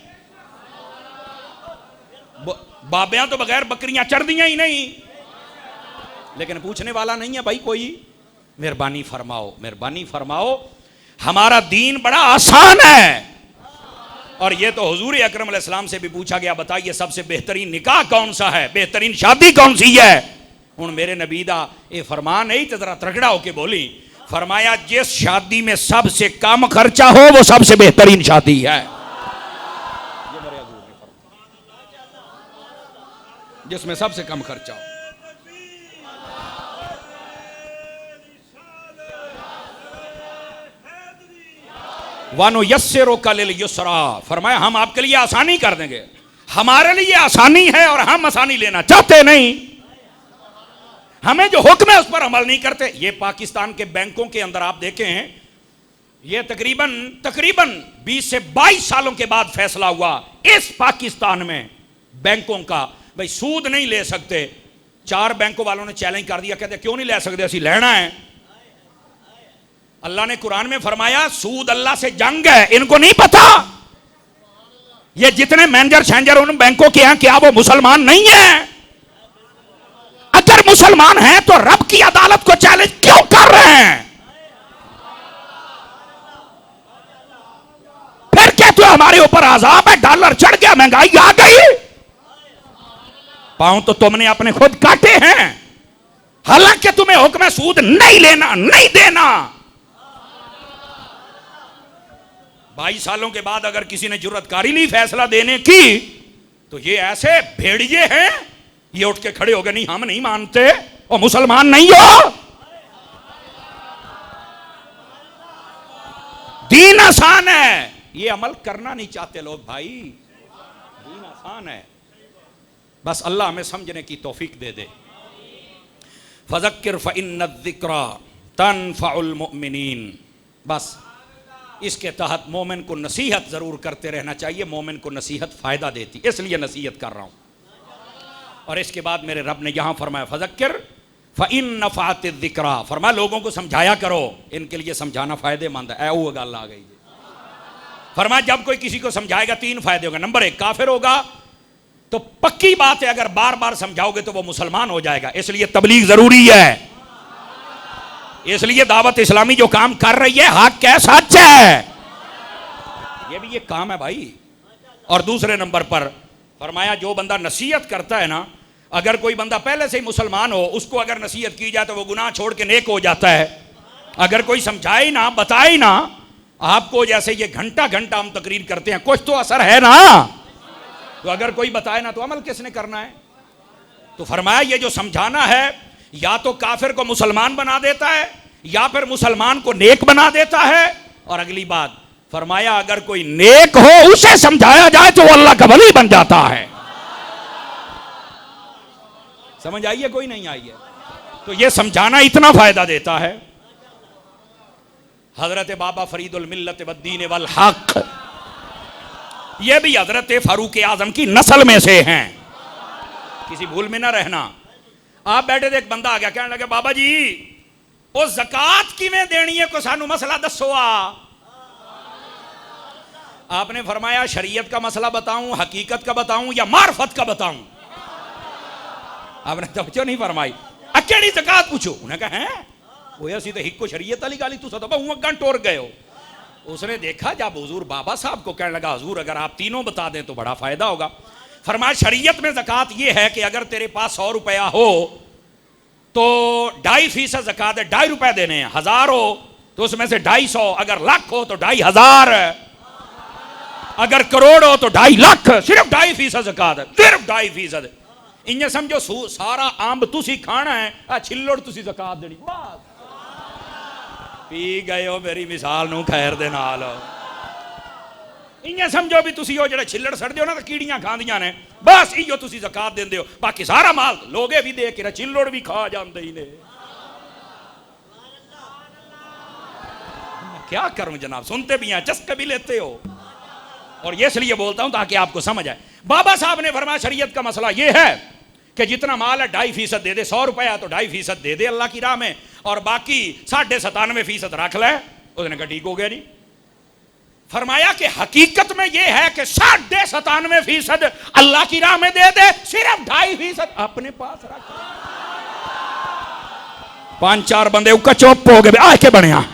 बाबियां तो बगैर बकरियां चढ़दियां ही नहीं, लेकिन पूछने वाला नहीं है भाई कोई। मेहरबानी फरमाओ, मेहरबानी फरमाओ, हमारा दीन बड़ा आसान है। और ये तो हुजूर अकरम अलैहिस्सलाम से भी पूछा गया, बताइए सबसे बेहतरीन निकाह कौन सा है, बेहतरीन शादी कौन सी है। हुण मेरे नबी दा ये फरमान नहीं तो जरा तगड़ा होके बोली, फरमाया जिस शादी में सबसे कम खर्चा हो वो सबसे बेहतरीन शादी है। जिसमें सबसे कम खर्चा हो। वानो यस्सिरो कलिल युसरा, फरमाया हम आपके लिए आसानी कर देंगे, हमारे लिए आसानी है और हम आसानी लेना चाहते नहीं, हमें जो हुक्म है उस पर अमल नहीं करते। ये पाकिस्तान के बैंकों के अंदर आप देखें हैं, ये तकरीबन 20 से 22 सालों के बाद फैसला हुआ इस पाकिस्तान में बैंकों का, भाई सूद नहीं ले सकते। 4 बैंकों वालों ने चैलेंज कर दिया, कहते क्यों नहीं ले सकते, असि लेना है। अल्लाह ने कुरान में फरमाया सूद अल्लाह से जंग है, इनको नहीं पता। ये जितने मैनेजर शैंजर उन बैंकों के हैं, क्या वो मुसलमान नहीं है? अगर मुसलमान हैं तो रब की अदालत को चैलेंज क्यों कर रहे हैं? फिर कहते हो हमारे ऊपर अजाब है, डॉलर चढ़ गया, महंगाई आ गई। पांव तो तुमने अपने खुद काटे हैं, हालांकि तुम्हें हुक्म है सूद नहीं लेना, नहीं देना। 22 सालों के बाद अगर किसी ने जुर्रतकारी ली फैसला देने की, तो ये ऐसे भेड़िए हैं, ये उठ के खड़े हो गए, नहीं हम नहीं मानते और मुसलमान नहीं हो। दीन आसान है, ये अमल करना नहीं चाहते लोग भाई। दीन आसान है, बस अल्लाह हमें समझने की तौफीक दे दे। फज़क्किर फ़इन्नज़्ज़िक्रा तनफ़उल मुमिनीन, बस इसके तहत मोमिन को नसीहत ज़रूर करते रहना चाहिए। मोमिन को नसीहत फ़ायदा देती, इसलिए नसीहत कर रहा हूँ। और इसके बाद मेरे रब ने यहाँ फरमाया फ़ज़क्किर फ़इन्न नफ़अतिज़्ज़िक्रा, फरमाया लोगों को समझाया करो, इनके लिए समझाना फ़ायदेमंद है। वो गल आ गई। फरमाया जब कोई किसी को समझाएगा 3 फायदे होंगे। नंबर 1, काफिर होगा तो पक्की बात है अगर बार बार समझाओगे तो वो मुसलमान हो जाएगा, इसलिए तबलीग ज़रूरी है। इसलिए दावत इस्लामी जो काम कर रही है हक है, सच है, ये भी ये काम है भाई। और दूसरे नंबर पर फरमाया जो बंदा नसीहत करता है ना, अगर कोई बंदा पहले से ही मुसलमान हो, उसको अगर नसीहत की जाए तो वो गुनाह छोड़ के नेक हो जाता है। अगर कोई समझाए ना, बताए ना, आपको जैसे ये घंटा घंटा हम तकरीर करते हैं, कुछ तो असर है ना। तो अगर कोई बताए ना तो अमल किसने करना है? तो फरमाया ये जो समझाना है या तो काफिर को मुसलमान बना देता है या फिर मुसलमान को नेक बना देता है। और अगली बात फरमाया अगर कोई नेक हो उसे समझाया जाए तो वो अल्लाह का वली बन जाता है। समझ आई है? कोई नहीं आई है? तो ये समझाना इतना फायदा देता है। हजरत बाबा फरीदुल मिल्लत वद्दीन वल हक, ये भी हजरत फारूक आजम की नस्ल में से हैं, किसी भूल में ना रहना। आप बैठे थे, एक बंदा आ गया, कहने लगे बाबा जी वो ज़कात किवें देनी है, को सानू मसला दसो। आपने फरमाया शरीयत का मसला बताऊं, हकीकत का बताऊं या मार्फत का बताऊं? आपने तवज्जो नहीं फरमाई। अकेली ज़कात पूछो। उन्हें कहा है वो ऐसी तो हिक्को शरीयत वाली गाली, तू तो बहु टोर गए हो। उसने देखा जब हुजूर बाबा साहब को, कहने लगा हुजूर अगर आप तीनों बता दें तो बड़ा फायदा होगा। फरमाया शरीयत में ज़कात ये है कि अगर तेरे पास 100 रुपया हो तो 2.5% ज़कात है, 2.5 रुपए देने हैं। 1000 हो तो उसमें से 250, अगर लाख हो तो 2500, अगर करोड़ हो तो 2.5 लाख, सिर्फ 2.5% ज़कात है, सिर्फ 2.5%। इन्हें समझो सारा आंब तुसी खाना है, छिल्लोड़ तुसी ज़कात देनी। बस पी गए हो मेरी मिसाल नू खैर दे नाल। इन्हें समझो भी तुसी हो जेड़े छिल्लड़ सड़दे हो ना तो कीड़ियां खांदियां ने, बस इयो तुसी ज़कात देंदे हो, बाकी सारा माल लोगे भी दे के छिल्लड़ भी खा जाते ही ने। क्या करूं जनाब, सुनते भी हैं, चस्के भी लेते हो। और ये इसलिए बोलता हूं ताकि आपको समझ आए। बाबा साहब ने फरमाया शरीयत का मसला ये है कि जितना माल है 2.5% दे दे, 100 रुपया तो 2.5% दे दे अल्लाह की राह में, और बाकी 97.5% रख ले। उसने कहा ठीक हो गया जी। फरमाया कि हकीकत में यह है कि 97.5% अल्लाह की राह में दे दे, सिर्फ 2.5% अपने पास रख। 5-4 बंदे उका चुप हो गए, आके बनिया।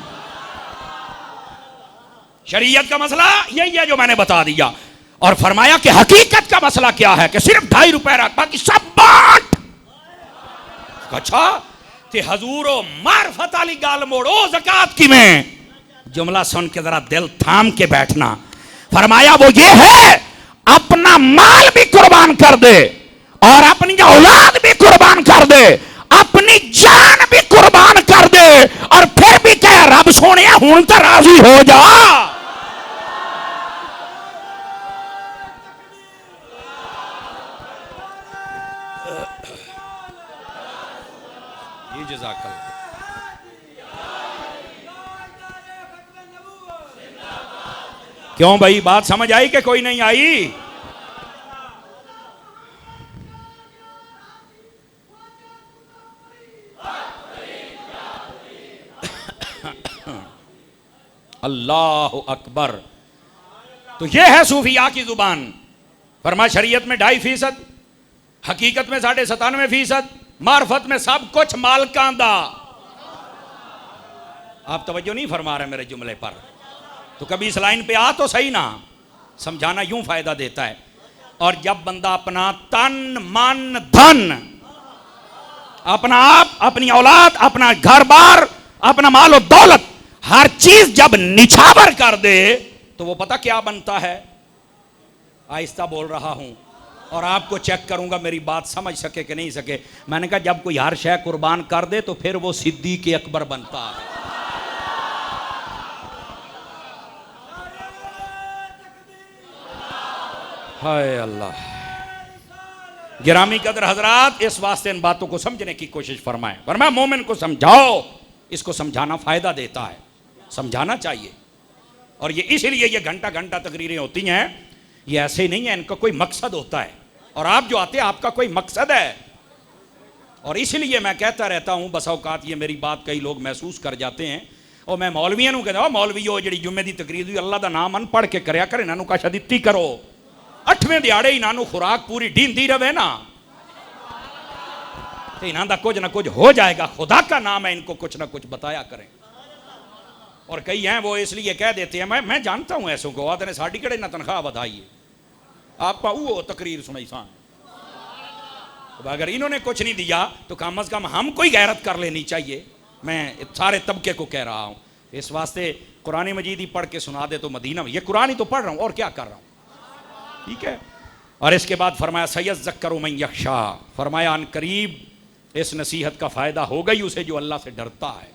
शरीयत का मसला यही है जो मैंने बता दिया। और फरमाया कि हकीकत का मसला क्या है कि सिर्फ 2.5 रुपए रख, बाकी सब बांट। अच्छा ते हजूरो मार्फत वाली गाल मोड़ो ज़कात की में। जुमला सुन के जरा दिल थाम के बैठना। फरमाया वो ये है अपना माल भी कुर्बान कर दे और अपनी औलाद भी कुर्बान कर दे, अपनी जान भी कुर्बान कर दे, और फिर भी कह रब सोने हुण तो राजी हो जा। क्यों भाई, बात समझ आई कि कोई नहीं आई? अल्लाह अकबर। तो यह है सूफिया की जुबान। फरमा शरीयत में 2.5%, हकीकत में 97.5%, मार्फत में सब कुछ मालकां दा। आप तवज्जो नहीं फरमा रहे मेरे जुमले पर। तो कभी इस लाइन पे आ तो सही ना। समझाना यूं फायदा देता है। और जब बंदा अपना तन मन धन, अपना आप, अपनी औलाद, अपना घर बार, अपना माल और दौलत, हर चीज जब निछावर कर दे तो वो पता क्या बनता है। आहिस्ता बोल रहा हूं और आपको चेक करूंगा मेरी बात समझ सके कि नहीं सके। मैंने कहा जब कोई हर शय कुर्बान कर दे तो फिर वो सिद्दीक़ अकबर बनता है। हाय अल्लाह। गिरामी कदर हजरात, इस वास्ते इन बातों को समझने की कोशिश फरमाएं। फरमाया मोमिन को समझाओ, इसको समझाना फायदा देता है, समझाना चाहिए। और ये इसलिए ये घंटा घंटा तकरीरें होती हैं, ये ऐसे ही नहीं है, इनका कोई मकसद होता है। और आप जो आते हैं आपका कोई मकसद है। और इसलिए मैं कहता रहता हूँ, बस औकात ये मेरी बात कई लोग महसूस कर जाते हैं। और मैं मौलवियों को कहता हूँ, मौलवियों जी जुम्मे की तकरीर हुई अल्लाह का नाम अनपढ़ के करया कर, इन्हों का शदित्ती करो। 8वें दिहाड़े इन्हों खुराक पूरी ढींदी रहे ना, तो इन्हों का कुछ ना कुछ हो जाएगा। खुदा का नाम है, इनको कुछ ना कुछ बताया करें। और कई हैं वो इसलिए कह देते हैं, मैं जानता हूं ऐसों को, आते ने साड़ी कड़े ना तनख्वाह बधाई है, आप वो तकरीर सुनाई सान। अब अगर इन्होंने कुछ नहीं दिया तो कम से कम हम कोई गैरत कर लेनी चाहिए। मैं सारे तबके को कह रहा हूँ, इस वास्ते कुरान मजीद ही पढ़ के सुना दे तो मदीना में, ये कुरान ही तो पढ़ रहा हूँ और क्या कर रहा हूँ, ठीक है। और इसके बाद फरमाया सैयद ज़क्करु मन यख्शा, फरमाया अन करीब इस नसीहत का फ़ायदा होगा ही उसे जो अल्लाह से डरता है।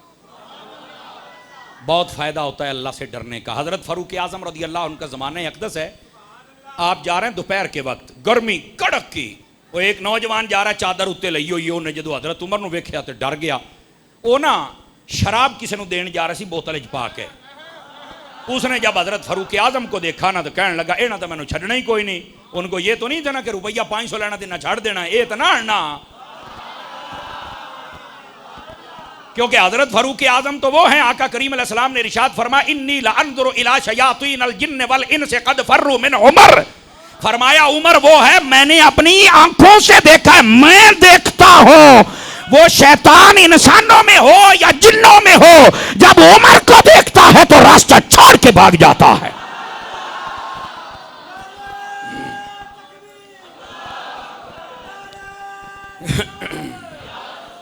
बहुत फ़ायदा होता है अल्लाह से डरने का। हज़रत फ़ारूक आज़म रज़ी अल्लाह उनका ज़माना अक़दस है, आप जा रहे हैं दोपहर के वक्त, गर्मी कड़क की, वो एक नौजवान जा रहा है चादर उत्ते लई हुई, उन्हें जो हज़रत उमर नूं वेख्या तो डर गया। वो ना शराब किसी को देने जा रहा सी बोतल च पा के, उसने जब हज़रत फ़ारूक आज़म को देखा ना तो कहने लगा इन्हें तो मैंने छड़ना ही कोई नहीं, उनको ये तो नहीं था ना कि रुपया 500 लेना देना छड़ देना, ये तो ना अड़ना। क्योंकि हज़रत फ़ारूक आज़म तो वो हैं, आका करीम अलैहिस्सलाम ने इरशाद फरमाया इन्नी लअंज़ुरु इला शयातीनिल जिन्न वल इंस क़द फ़र्रू मिन उमर, फरमाया उमर वो है मैंने अपनी आंखों से देखा है, मैं देखता हूं वो शैतान इंसानों में हो या जिन्नों में हो, जब उमर को देखता है तो रास्ता छोड़ के भाग जाता है।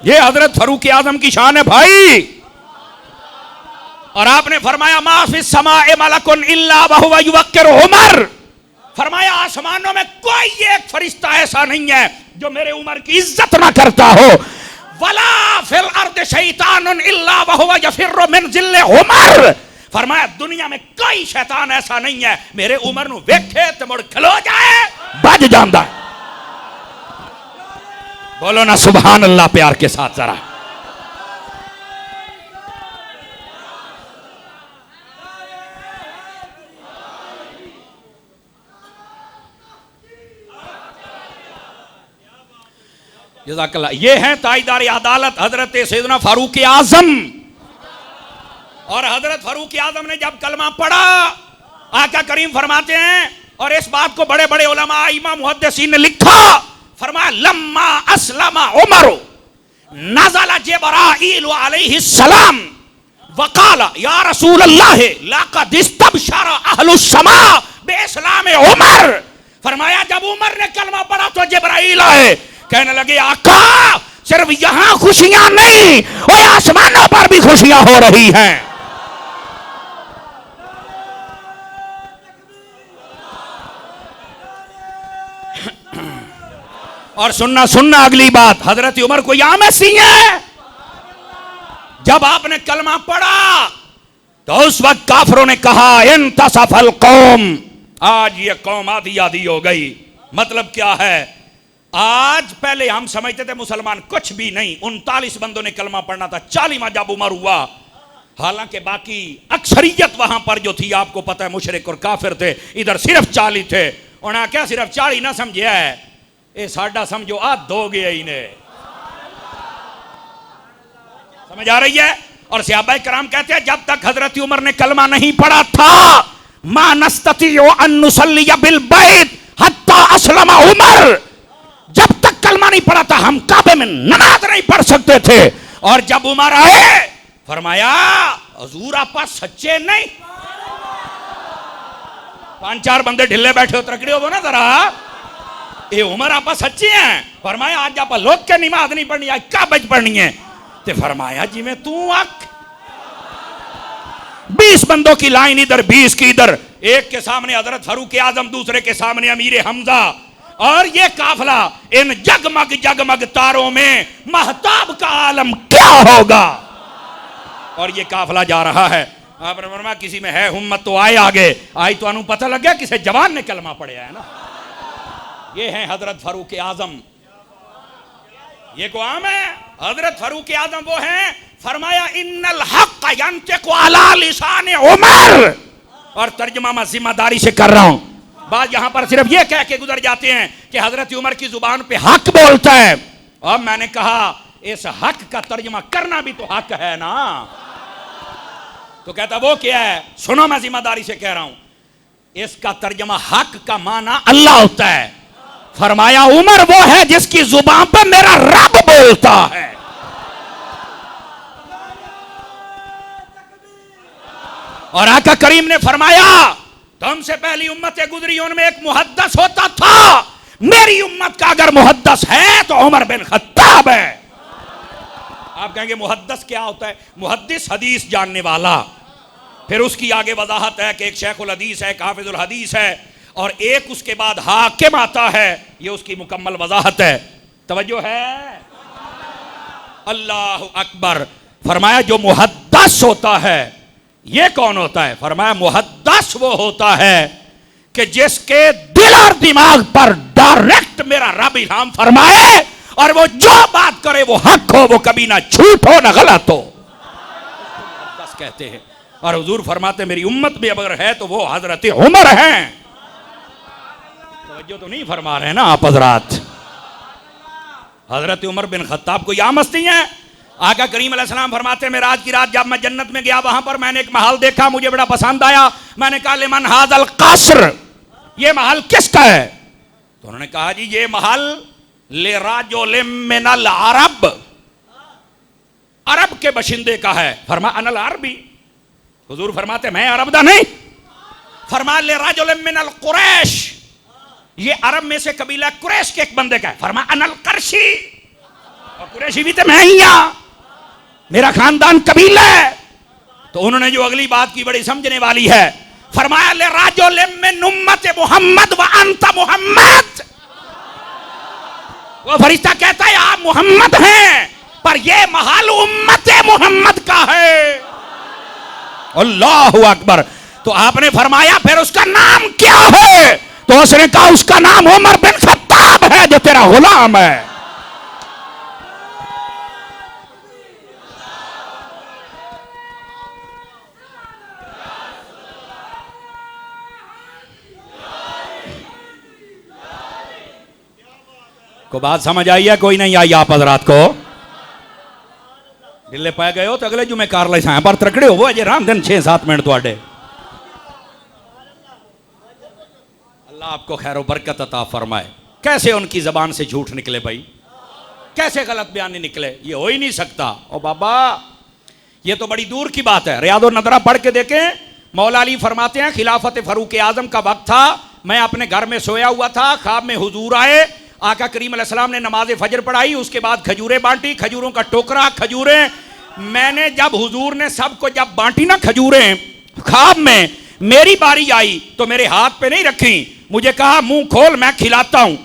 ये हजरत फ़ारूक आज़म की शान है भाई। और आपने फरमाया मा फिस समाए मलकुन इल्ला वहुवा युवक्किरु उमर, फरमाया आसमानों में कोई एक फरिश्ता ऐसा नहीं है जो मेरे उमर की इज्जत ना करता हो, वला फिल अर्द शैतानुन इल्ला वहुवा यफिर्रु मिन जिल्ले उमर, फरमाया दुनिया में कोई शैतान ऐसा नहीं है मेरे उमर नूं वेखे ते मुड़ खलो जाए बज जांदा है। बोलो ना सुभान अल्लाह प्यार के साथ जरा। जज़ाकल्लाह। ये हैं ताईदार अदालत हजरत सैयदना फारूक आजम। और हजरत फारूक आजम ने जब कलमा पढ़ा, आका करीम फरमाते हैं, और इस बात को बड़े बड़े उलमा इमाम मुहद्दिसीन ने लिखा, फरमाया लम्मा अस्लमा उमर नज़ला जिब्राईल अलैहिस्सलाम वक़ाला या रसूल अल्लाह लक़द इस्तबशरा अहलुस समा बिइस्लाम उमर, फरमाया जब उमर ने कलमा पढ़ा तो जिब्राईल आए, कहने लगे आका सिर्फ यहां खुशियां नहीं, और आसमानों पर भी खुशियां हो रही हैं। और सुनना सुनना अगली बात, हजरत उमर को यहां में सी है, जब आपने कलमा पढ़ा तो उस वक्त काफरों ने कहा इंतसफल कौम, आज ये कौम आधी आधी हो गई। मतलब क्या है, आज पहले हम समझते थे मुसलमान कुछ भी नहीं, 39 बंदों ने कलमा पढ़ना था, 40वां जब उमर हुआ, हालांकि बाकी अक्सरियत वहां पर जो थी आपको पता है मुशरिक और काफिर थे, इधर सिर्फ 40 थे। उन्हें क्या सिर्फ 40 ना समझे है, ये साडा समझो आध दो गया इन्हें, समझ आ रही है। और सहाबा कराम कहते हैं जब तक हजरत उमर ने कलमा नहीं पढ़ा था, मा नस्ततियो अन नुसल्लिया बिल बैत हत्ता अस्लमा उमर, जब तक कलमा नहीं पढ़ा था हम काबे में नमाज नहीं पढ़ सकते थे। और जब उमर आए फरमाया हुजूर आप सच्चे नहीं, 5-4 बंदे ढिले बैठे हो तरकड़े हो ना जरा, ये उमर आप सच्चे हैं। फरमाया आज आप लोग के नमाज नहीं पढ़नी, आज काबे पढ़नी है। ते फरमाया जिवें तू आख, 20 बंदों की लाइन इधर 20 की इधर, एक के सामने हजरत फारूक आजम, दूसरे के सामने अमीर हमजा, और ये काफिला इन जगमग जगमग तारों में महताब का आलम क्या होगा। और ये काफिला जा रहा है, आपने फरमाया किसी में है हिम्मत तो आए आगे, आई तो अनु पता लग गया किसी जवान ने कलमा पढ़ा है ना। ये हैं हजरत फारूक आजम, ये को आम है हजरत फारूक आजम वो हैं, फरमाया इन्नल हक़ यंतिक़ु अला लिसान उमर। और तर्जुमा मैं जिम्मेदारी से कर रहा हूं, बात यहां पर सिर्फ ये कह के गुजर जाते हैं कि हजरत उमर की जुबान पे हक बोलता है। और मैंने कहा इस हक का तर्जुमा करना भी तो हक है ना। तो कहता वो क्या है, सुनो मैं जिम्मेदारी से कह रहा हूं, इसका तर्जुमा हक का माना अल्लाह होता है। फरमाया उमर वो है जिसकी जुबान पर मेरा रब बोलता है। और आका करीम ने फरमाया तुमसे पहली उम्मतें गुजरी उनमें एक मुहद्दस होता था, मेरी उम्मत का अगर मुहद्दस है तो उमर बिन खत्ताब है। आप कहेंगे मुहद्दस क्या होता है? मुहद्दिस हदीस जानने वाला। फिर उसकी आगे वजाहत है कि एक शेखुल हदीस है, एक हाफिजुल हदीस है, और एक उसके बाद हाकिम आता है। ये उसकी मुकम्मल वजाहत है। तवज्जो है? अल्लाह अकबर। फरमाया जो मुहद्दस होता है ये कौन होता है? फरमाया मुहद्दस वो होता है कि जिसके दिल और दिमाग पर डायरेक्ट मेरा रब इल्हाम फरमाए और वो जो बात करे वो हक हो, वो कभी ना झूठ हो ना गलत हो, बस कहते हैं। और हुजूर फरमाते मेरी उम्मत में अगर है तो वो हजरत उमर हैं। तवज्जो तो नहीं फरमा रहे ना आप हजरात। हजरत उमर बिन खत्ताब को यह मस्ती है। आका करीम अलैहिस्सलाम फरमाते मैं रात की रात जब मैं जन्नत में गया वहां पर मैंने एक महल देखा, मुझे बड़ा पसंद आया। मैंने कहा लिमन हाज़ल क़स्र, ये महल किसका है? तो उन्होंने कहा जी ये महल लिराजुलिम मिनल अरब, अरब के बशिंदे का है। फरमा अनल अरबी, हुजूर फरमाते मैं अरब दा नहीं। फरमा लिराजुलिम मिनल कुरैश, ये अरब में से कबीला कुरैश के एक बंदे का है। फरमा अनल करशी, और कुरैशी भी तो मैं ही हूं, मेरा खानदान कबीला है। तो उन्होंने जो अगली बात की बड़ी समझने वाली है, फरमाया लिराजुलिम मिन उम्मत मुहम्मद व अंत मुहम्मद। वो फरिश्ता कहता है आप मोहम्मद हैं पर ये महल उम्मत मोहम्मद का है। अल्लाहु अकबर। तो आपने फरमाया फिर उसका नाम क्या है? तो उसने कहा उसका नाम उमर बिन खत्ताब है जो तेरा गुलाम है। को बात समझ आई है? कोई नहीं आई आप हजरात को? ढिले पै गए हो तो अगले जुमे कार ले पर त्रकड़े हो अजय राम दिन 6-7 मिनट थोड़े। अल्लाह आपको खैर बरकत अता फरमाए। कैसे उनकी जबान से झूठ निकले भाई, कैसे गलत बयान नहीं निकले? ये हो ही नहीं सकता। ओ बाबा ये तो बड़ी दूर की बात है। रियादुन नदरा पढ़ के देखें, मौला अली फरमाते हैं खिलाफत फारूक आजम का वक्त था, मैं अपने घर में सोया हुआ था, ख्वाब में हुजूर आए, आका करीम अलैहिस्सलाम ने नमाज फजर पढ़ाई, उसके बाद खजूरें बांटी, खजूरों का टोकरा खजूरें। मैंने जब हुजूर ने सबको जब बांटी ना खजूरें ख्वाब में, मेरी बारी आई तो मेरे हाथ पे नहीं रखी, मुझे कहा मुंह खोल मैं खिलाता हूं।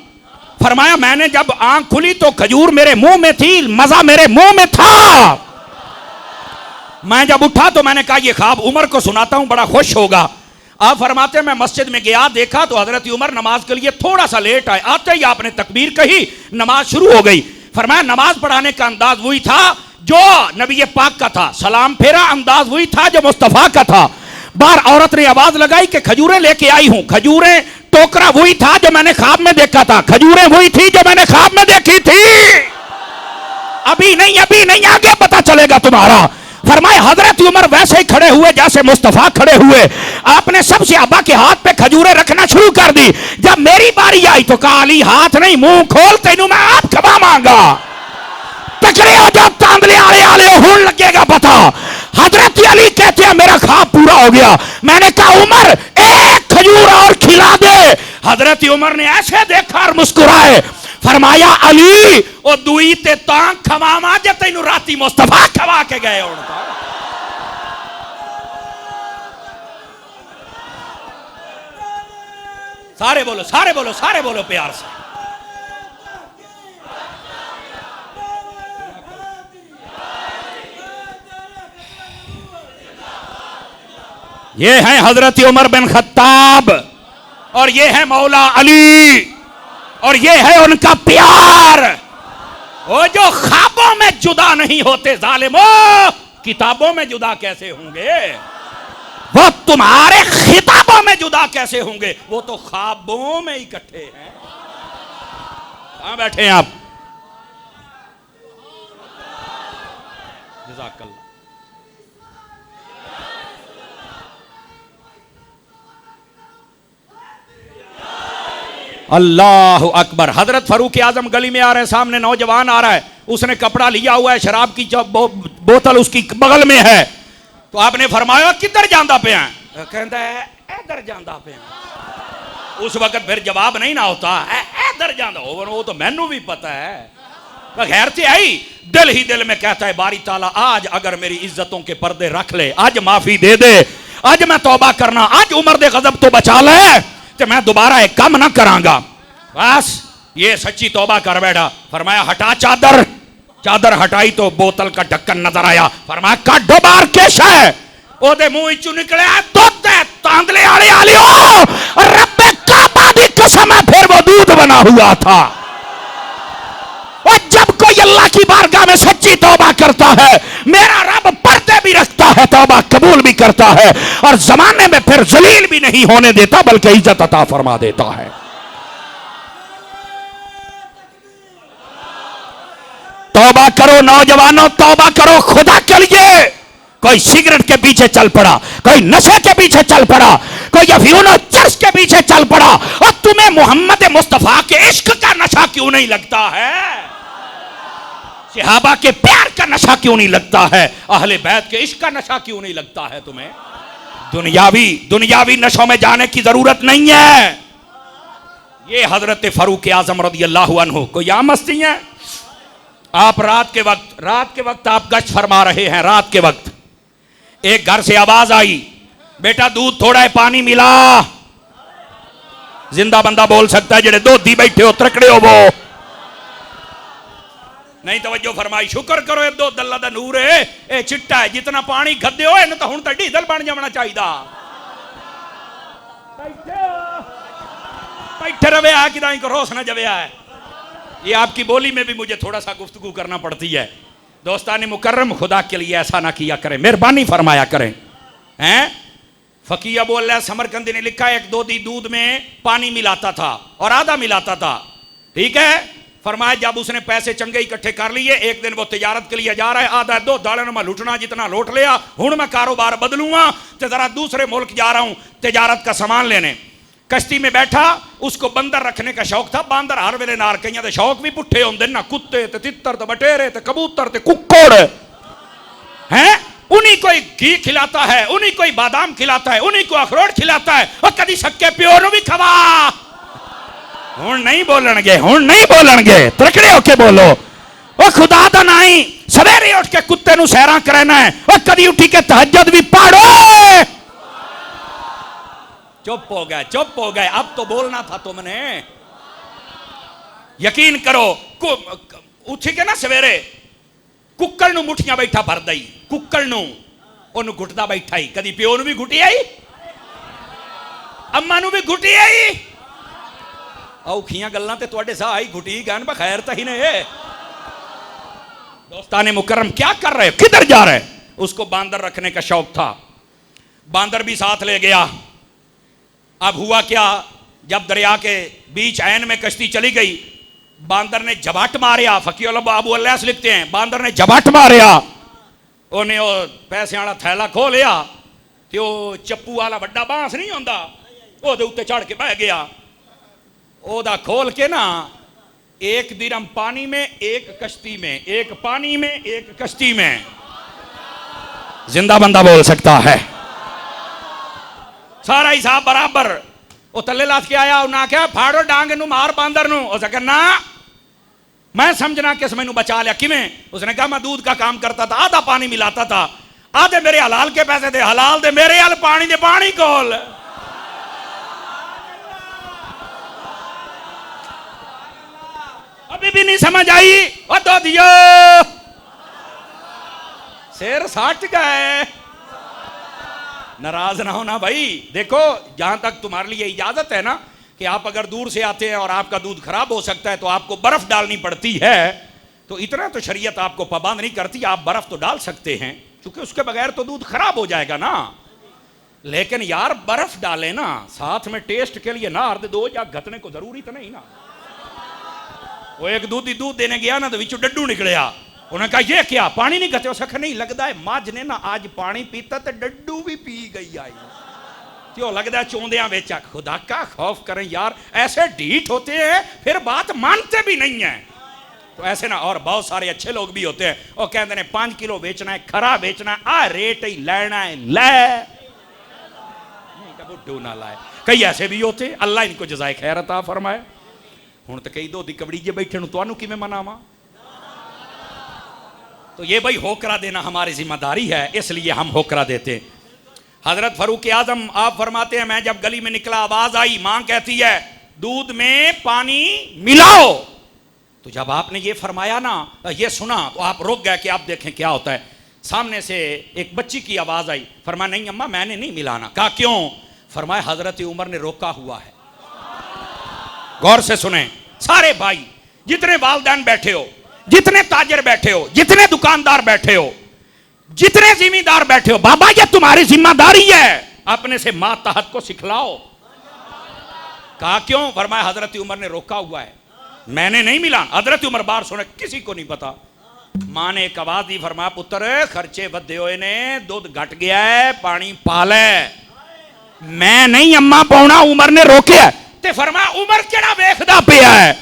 फरमाया मैंने जब आंख खुली तो खजूर मेरे मुंह में थी, मजा मेरे मुंह में था। मैं जब उठा तो मैंने कहा ये ख्वाब उमर को सुनाता हूं, बड़ा खुश होगा। आप फरमाते मैं मस्जिद में गया, देखा तो हजरत उमर नमाज के लिए थोड़ा सा लेट आए। आते ही आपने तकबीर कही, नमाज शुरू हो गई। फरमाया नमाज पढ़ाने का अंदाज वही था जो नबी पाक का था, सलाम फेरा अंदाज वही था जो मुस्तफा का था। बार औरत ने आवाज लगाई कि खजूरें लेके आई हूं, खजूरें टोकरा वही था जो मैंने ख्वाब में देखा था, खजूरें वही थी जो मैंने ख्वाब में देखी थी। अभी नहीं आगे पता चलेगा तुम्हारा। फरमाए हजरत उमर वैसे ही खड़े हुए जैसे मुस्तफा खड़े हुए। आपने सब सहाबा के हाथ पे खजूरें रखना शुरू कर दी। जब मेरी बारी आई तो कहा अली हाथ नहीं मुंह खोल, तेनू मैं आप खबा मांगा। तकड़े हो जब तांदले आले आले होने लगेगा पता। हजरत अली कहते हैं मेरा ख्वाब पूरा हो गया। मैंने कहा उमर एक खजूर और खिला दे। हजरत उमर ने ऐसे देखा और मुस्कुराए। फरमाया अली ओ दुई ते तां खवावा जे तैनू राती मुस्तफा खवा के गए होण। सारे बोलो प्यार से। ये है हजरत उमर बिन खत्ताब और ये है मौला अली और ये है उनका प्यार। वो जो ख्वाबों में जुदा नहीं होते जालिमो, किताबों में जुदा कैसे होंगे? वो तुम्हारे खिताबों में जुदा कैसे होंगे? वो तो ख्वाबों में इकट्ठे हैं। कहां बैठे हैं आप? जज़ाकल्लाह। अल्लाह अकबर। हजरत फारूक आजम गली में आ रहे हैं, सामने नौजवान आ रहा है, उसने कपड़ा लिया हुआ है, शराब की बोतल उसकी बगल में है। तो आपने फरमाया किधर जांदा पे हैं? कहता है इधर जांदा पे हैं। उस वक्त फिर जवाब नहीं ना होता, किधर जाता वो तो मैनू भी पता है, गैर से आई दिल ही दिल में कहता है बारी ताला आज अगर मेरी इज्जतों के पर्दे रख ले, आज माफी दे दे, आज मैं तौबा करना, आज उमर दे गजब तो बचा ले तो मैं दोबारा एक काम ना करांगा। बस ये सच्ची तौबा कर बैठा। फरमाया हटा चादर, चादर हटाई तो बोतल का ढक्कन नजर आया। फरमाया काटो बाहर केश है, ओदे मुंह चू निकले दूध है तांदले आले आलियो, रब्बे काबा दी कसम है फिर वो दूध बना हुआ था। और जब कोई अल्लाह की बारगाह में सच्ची तौबा करता है, मेरा रब पर्दे भी रखता है, तौबा कबूल भी करता है और जमाने में फिर जलील भी नहीं होने देता बल्कि इज्जत अता फरमा देता है। तौबा करो नौजवानों, तौबा करो खुदा के लिए। कोई सिगरेट के पीछे चल पड़ा, कोई नशे के पीछे चल पड़ा, कोई अफीम और चर्च के पीछे चल पड़ा, और तुम्हें मोहम्मद मुस्तफा के इश्क का नशा क्यों नहीं लगता है? सहाबा के प्यार का नशा क्यों नहीं लगता है? अहले बैत के इश्क का नशा क्यों नहीं लगता है तुम्हें? दुनियावी नशों में जाने की जरूरत नहीं है। ये हजरत फारूक आजम रज़ी अल्लाहु अन्हु को यहाँ मस्ती है। आप रात के वक्त आप गश्त फरमा रहे हैं, रात के वक्त एक घर से आवाज आई, बेटा दूध थोड़ा है पानी मिला। जिंदा बंदा बोल सकता है, जेड़े दोधी बैठे हो त्रकड़े हो वो नहीं तवज्जो फरमाई। शुक्र करो ये दो अल्लाह दा नूर है, ये चिट्टा है, जितना पानी खद्दे हो इन्हें तो हुण तां डीजल बन जाना चाहिए। बैठे रवे आ कि दाई को रोस न जवे है। ये आपकी बोली में भी मुझे थोड़ा सा गुफ्तगू करना पड़ती है। दोस्तानी मुकर्रम, खुदा के लिए ऐसा ना किया करें, मेहरबानी फरमाया करें। हैं फकीह अबू अल्लाह समरकंदी ने लिखा है, एक दोधी दूध में पानी मिलाता था और आधा मिलाता था, ठीक है। फरमाया जब उसने पैसे चंगे इकट्ठे कर लिए, एक दिन वो तिजारत के लिए जा रहा है, आधा दो दाले में लुटना जितना लौट लिया, हुण मैं कारोबार बदलूंगा तो जरा दूसरे मुल्क जा रहा हूं तिजारत का सामान लेने। कश्ती में बैठा, उसको बंदर रखने का शौक था। बंदर हर वेले नार कईयां दे शौक भी पुट्ठे होंदे ना, कुत्ते ते तितर ते बटेरे ते कबूतर ते कुक्कड़ हैं, उन्हीं को घी खिलाता है, उन्हीं को बादाम खिलाता है, उन्हीं को अखरोट खिलाता है, और कभी सक्के प्यो नु भी खवा। हुण नहीं बोलणगे, हुण नहीं बोलणगे, तकड़े होके बोलो। ओ खुदा दा नाई सवेरे उठ के कुत्ते नु सैरा करना है, और कभी उठी के तहज्जुद भी पढ़ो। चुप हो गए, चुप हो गए, अब तो बोलना था तुमने। यकीन करो, उठ के ना सवेरे कुक्कड़ नु मुठियां बैठा भर दई, कुक्कड़ नु ओनु घुटदा बैठा ही, कदी प्यो नु भी घुटी आई, अम्मा नु भी घुटी आई। औखियां गल्लां ते तुहाडे साह आई घुटी गन बखैर तो ही ने। दोस्ताने मुकर्रम क्या कर रहे हो, किधर जा रहे? उसको बांदर रखने का शौक था, बांदर भी साथ ले गया। अब हुआ क्या, जब दरिया के बीच ऐन में कश्ती चली गई, बांदर ने जबाट मारिया। फकीह अबू अल्लाह से लिखते हैं, बांदर ने जबाट मारिया, उन्हें वो पैसे वाला थैला खो लिया, तो चप्पू वाला बड़ा बांस नहीं होंदा, ओदे उत्ते चढ़ के बह गया। ओदा खोल के ना, एक दिरहम पानी में, एक कश्ती में, एक पानी में, एक कश्ती में। जिंदा बंदा बोल सकता है, सारा हिसाब बराबर। वो तले लाथ के आया, उन्हें आख्या फाड़ो डांग नू मार बांदर नू। उस ना मैं समझना किस मैनू बचा लिया किमें। उसने कहा मैं दूध का काम करता था, आधा पानी मिलाता था, आधे मेरे हलाल के पैसे दे, हलाल दे मेरे हल पानी दे पानी कोल। अभी भी नहीं समझ आई, वो दो दियो शेर साट गए। नाराज ना होना भाई। देखो जहां तक तुम्हारे लिए इजाजत है ना, कि आप अगर दूर से आते हैं और आपका दूध खराब हो सकता है तो आपको बर्फ डालनी पड़ती है, तो इतना तो शरीयत आपको पाबंद नहीं करती, आप बर्फ तो डाल सकते हैं, क्योंकि उसके बगैर तो दूध खराब हो जाएगा ना। लेकिन यार बर्फ डाले ना, साथ में टेस्ट के लिए ना अर्ध दो या घटने को जरूरी तो नहीं ना। वो एक दूधी दूध देने गया ना, तो बिचू डड्डू निकलिया। उन्होंने कहा ये क्या, पानी नहीं कहते? सख नहीं लगता है मझ ने ना आज पानी पीता तो डड्डू भी पी गई आई, क्यों लगता है चौंदिया बेचा। खुदा का खौफ करें यार, ऐसे ढीठ होते हैं फिर बात मानते भी नहीं है। तो ऐसे ना, और बहुत सारे अच्छे लोग भी होते हैं, वो कहते हैं 5 किलो बेचना है, खरा बेचना है, आ रेट ही लेना है, ले बुड्ढू ना लाए। कई ऐसे भी होते, अल्लाह इनको जज़ाए खैर अता फरमाए। हुण तो कई दो दी कबड़ी जे बैठे नु तुहानू किवें मनावा। तो ये भाई होकरा देना हमारी जिम्मेदारी है, इसलिए हम होकरा देते। हजरत फारूक आजम आप फरमाते हैं, मैं जब गली में निकला आवाज आई, मां कहती है दूध में पानी मिलाओ। तो जब आपने ये फरमाया ना, ये सुना, तो आप रुक गए कि आप देखें क्या होता है। सामने से एक बच्ची की आवाज आई, फरमाया नहीं अम्मा मैंने नहीं मिलाना। कहा क्यों? फरमाया हजरत उमर ने रोका हुआ है। गौर से सुने सारे भाई, जितने वालिदैन बैठे हो, जितने ताजर बैठे हो, जितने दुकानदार बैठे हो, जितने जिम्मेदार बैठे हो, बाबा ये तुम्हारी जिम्मेदारी है, अपने से मातहत को सिखलाओ। कहा क्यों? फरमाया हजरत उमर ने रोका हुआ है, मैंने नहीं मिला। हजरत उमर बाहर सुने, किसी को नहीं पता। मां ने एक आवाज दी, फरमाया पुत्र खर्चे बदे हुए ने, दूध घट गया है, पानी पाले। मैं नहीं अम्मा पौना, उमर ने रोके। ते फरमाया उमर केड़ा वेखदा पिया है?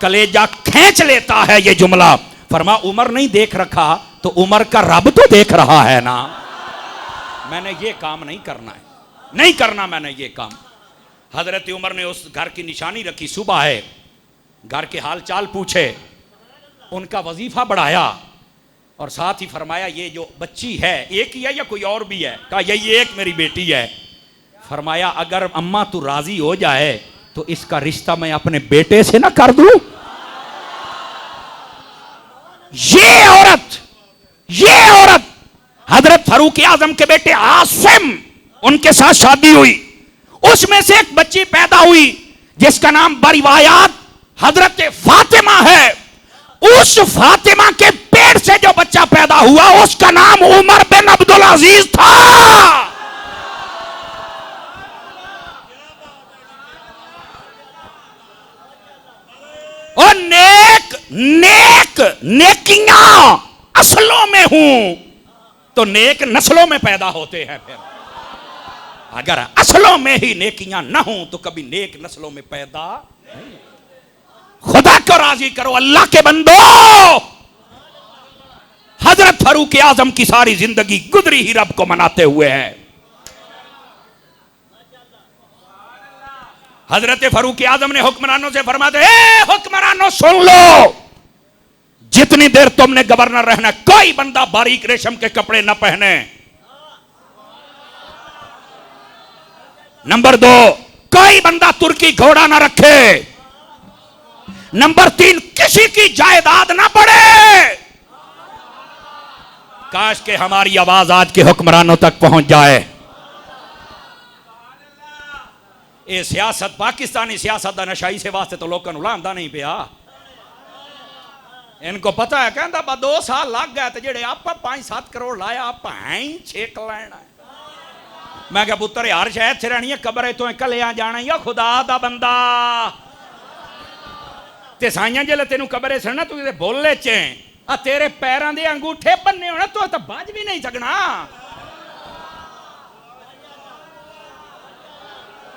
कलेजा खींच लेता है ये जुमला। फरमाया उमर नहीं देख रखा तो उमर का रब तो देख रहा है ना। मैंने ये काम नहीं करना है, नहीं करना मैंने ये काम। हजरत उमर ने उस घर की निशानी रखी, सुबह है, घर के हाल चाल पूछे, उनका वजीफा बढ़ाया और साथ ही फरमाया ये जो बच्ची है एक ही है या कोई और भी है? कहा यही एक मेरी बेटी है। फरमाया अगर अम्मा तू राजी हो जाए तो इसका रिश्ता मैं अपने बेटे से ना कर दूं। ये औरत हजरत फारूक आजम के बेटे आसिम, उनके साथ शादी हुई, उसमें से एक बच्ची पैदा हुई जिसका नाम बरिवायात हजरत फातिमा है। उस फातिमा के पेट से जो बच्चा पैदा हुआ उसका नाम उमर बिन अब्दुल अजीज था। और नेकियां असलों में हूं तो नेक नस्लों में पैदा होते हैं। फिर अगर असलों में ही नेकियां ना हूं तो कभी नेक नस्लों में पैदा नहीं। खुदा को राजी करो अल्लाह के बंदो। हजरत फारूक आजम की सारी जिंदगी गुजरी ही रब को मनाते हुए है। हजरत फारूक आजम ने हुक्मरानों से फरमाते, हुक्मरानों सुन लो, जितनी देर तुमने गवर्नर रहना कोई बंदा बारीक रेशम के कपड़े न पहने। नंबर 2, कोई बंदा तुर्की घोड़ा ना रखे। नंबर 3, किसी की जायदाद ना बढ़े। काश के हमारी आवाज आज के हुक्मरानों तक पहुंच जाए। ये सियासत पाकिस्तानी सियासत का नशाई से वास्ते तो लोगों को लांदा नहीं पिया। इनको पता है, कहता 2 साल लग गए तो जेड़े आप 5-7 करोड़ लाया आप ही 6 लेना है। मैं क्या पुत्र यार शायद थे रहनी है, कबर तो कलिया जाना ही खुदा दा बंदा ते साइयां जेले तेन कबरे सड़ना तू बोले चे तेरे पैरों के अंगूठे बन्ने होना तो बज भी नहीं सकना।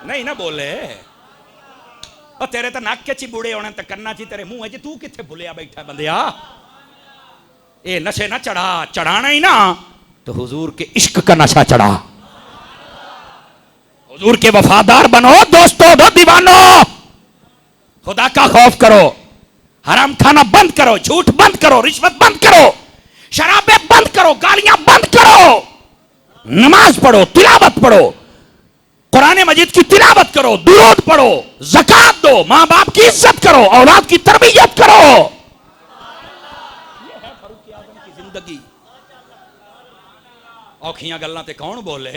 नहीं ना बोले और तेरे तो नक च बुड़े होने तो कन्ना ची तेरे मुंह च, तू किथे भुलिया बैठा बंदिया। ये नशे ना चढ़ा, चढ़ाना ही ना तो हुजूर के इश्क का नशा चढ़ा। हुजूर के वफादार बनो दोस्तों, दो दीवानो। खुदा का खौफ करो, हराम खाना बंद करो, झूठ बंद करो, रिश्वत बंद करो, शराबें बंद करो, गालियां बंद करो, नमाज पढ़ो, तिलावत पढ़ो, कुरान मजीद की तिलावत करो, दुरूद पढ़ो, ज़कात दो, मां बाप की इज्जत करो, औलाद की तरबियत करो। ये है फारूक आजम की जिंदगी। औखियां गल्लां ते कौन बोले।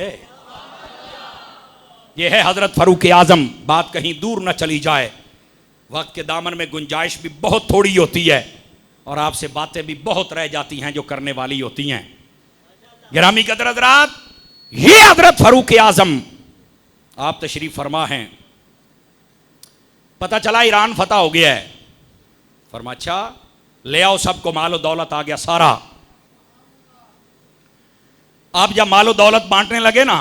ये है हजरत फारूक आजम। बात कहीं दूर न चली जाए, वक्त के दामन में गुंजाइश भी बहुत थोड़ी होती है और आपसे बातें भी बहुत रह जाती हैं जो करने वाली होती हैं। गिरामी कदर हजरात, ये हजरत फारूक आजम आप तशरीफ फरमा हैं। पता चला ईरान फतह हो गया है। फरमा अच्छा ले आओ, सबको मालो दौलत आ गया सारा। आप जब मालो दौलत बांटने लगे ना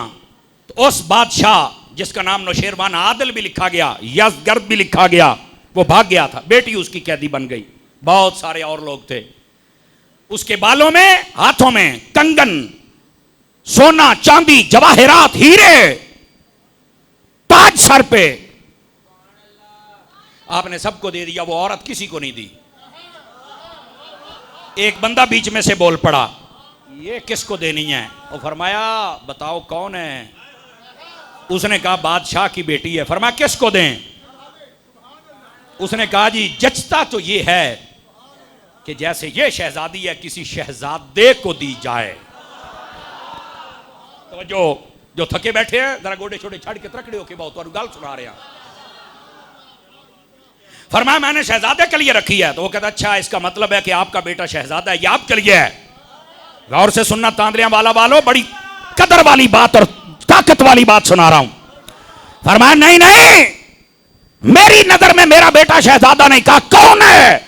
तो उस बादशाह जिसका नाम नौशेरवान आदिल भी लिखा गया, यज़गर्द भी लिखा गया, वो भाग गया था, बेटी उसकी कैदी बन गई, बहुत सारे और लोग थे। उसके बालों में, हाथों में कंगन, सोना चांदी जवाहरात हीरे, ताज सर पे। आपने सबको दे दिया, वो औरत किसी को नहीं दी। एक बंदा बीच में से बोल पड़ा, ये किसको देनी है? और फरमाया बताओ कौन है? उसने कहा बादशाह की बेटी है। फरमाया किसको दें? उसने कहा जी जचता तो ये है कि जैसे ये शहजादी है किसी शहजादे को दी जाए। तो जो थके बैठे हैं जरा गोडे छोटे छाड़ के तकड़े होके बहुत और गाल सुना रहे हैं। फरमाया मैंने शहजादे के लिए रखी है। तो वो कहता अच्छा इसका मतलब है कि आपका बेटा शहजादा है, ये आपके लिए है। गौर से सुनना तांदरियां वालों, बड़ी कदर वाली बात और ताकत वाली बात सुना रहा हूं। फरमाया नहीं नहीं, मेरी नजर में मेरा बेटा शहजादा नहीं। कहा कौन है?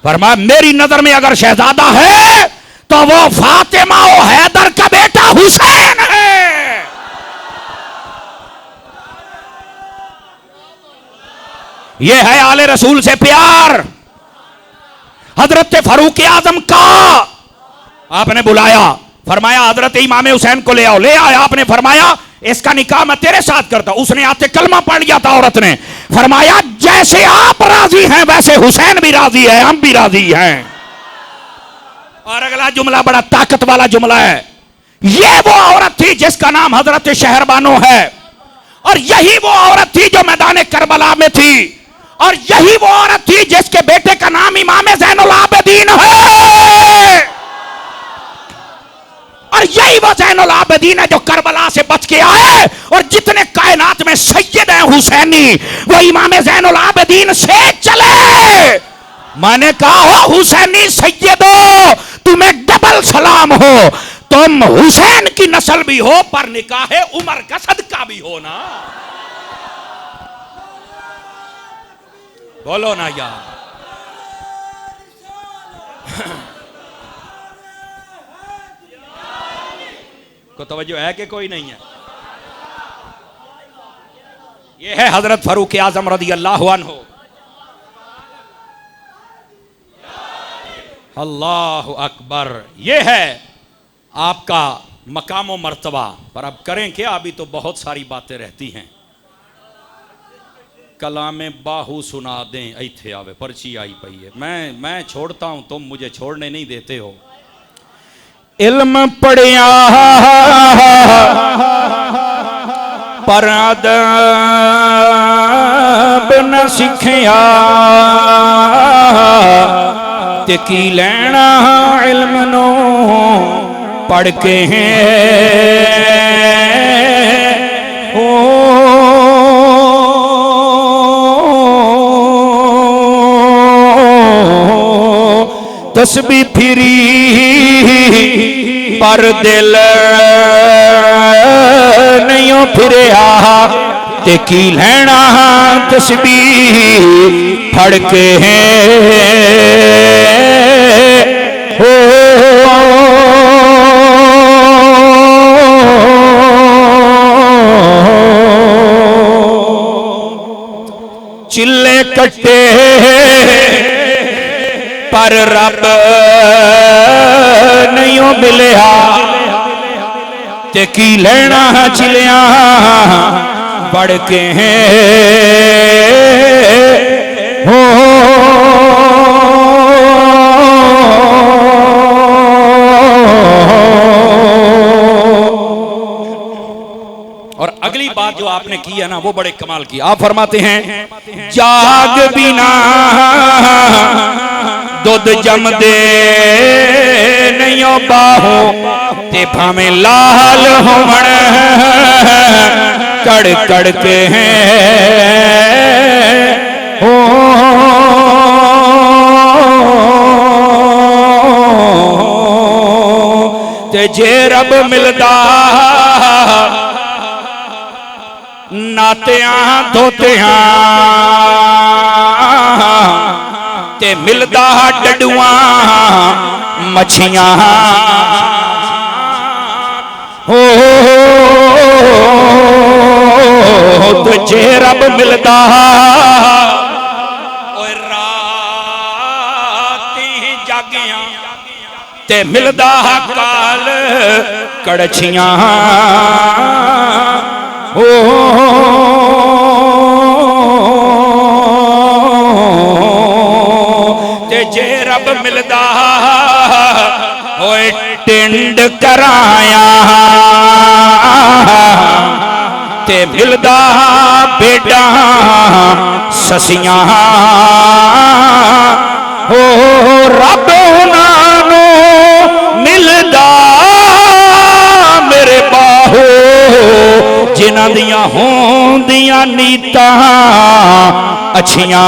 फरमाया मेरी नजर में अगर शहजादा है तो वो फातिमा और हैदर का बेटा हुसैन है। ये है आले रसूल से प्यार। हजरत फारूक आजम का आपने बुलाया, फरमाया हजरत इमाम हुसैन को ले आओ। ले आया, आपने फरमाया इसका निकाह मैं तेरे साथ करता हूं। उसने आते कलमा पढ़ लिया था औरत ने। फरमाया जैसे आप राजी हैं वैसे हुसैन भी राजी है, हम भी राजी हैं। और अगला जुमला बड़ा ताकत वाला जुमला है। ये वो औरत थी जिसका नाम हजरत शहरबानो है, और यही वो औरत थी जो मैदान करबला में थी, और यही वो औरत थी जिसके बेटे का नाम इमाम ज़ैनुल आबिदीन है, और यही वो ज़ैनुल आबिदीन है जो करबला से बच के आए। और जितने कायनात में सैयद हैं हुसैनी वो इमाम ज़ैनुल आबिदीन से चले। मैंने कहा हो हुसैनी सैयदो, तुम्हें डबल सलाम हो। तुम हुसैन की नस्ल भी हो पर निकाहे उमर का सदका भी हो ना। बोलो ना यार। को तवज्जो है कि कोई नहीं है? ये है हजरत फारूक आजम रज़ी अल्लाहु अन्हु। अल्लाहु अकबर। ये है आपका मकाम व मर्तबा। पर अब करें क्या, अभी तो बहुत सारी बातें रहती हैं। कलामे बाहू सुना दें, ऐथे आवे पर्ची आई पई है। मैं छोड़ता हूं, तुम मुझे छोड़ने नहीं देते हो। इल्म पढ़िया पर अदब न सिखिया, ते की लेना इल्म नो पढ़ के हैं। तस्बीह फिरी पर दिल नहीं फिरिया, ते की लेना तस्बीह पढ़ के हो। चिल्ले कट्टे पर रब नहीं मिलिया, ते की लेना चिलिया पढ़ के हो। और अगली बात जो आपने की है ना वो बड़े कमाल की। आप फरमाते हैं जाग बिना दुध जम दे नहीं बाहो, ते भावें लाल होवण कड़ कड़ के हो। ते जे रब मिलदा नातिया धोतिया, ते मिलदा डडुआ मछियां हो। तो जे रब मिलदा राती जागियां, ते मिलदा काल कड़छियां हो। रब मिलदा ओए टिंड कराया ते मिलदा बेटा ससियां हो रब नानो मिलदा मेरे बाहो जिन्हां दियां होंदियां नीतां अच्छियां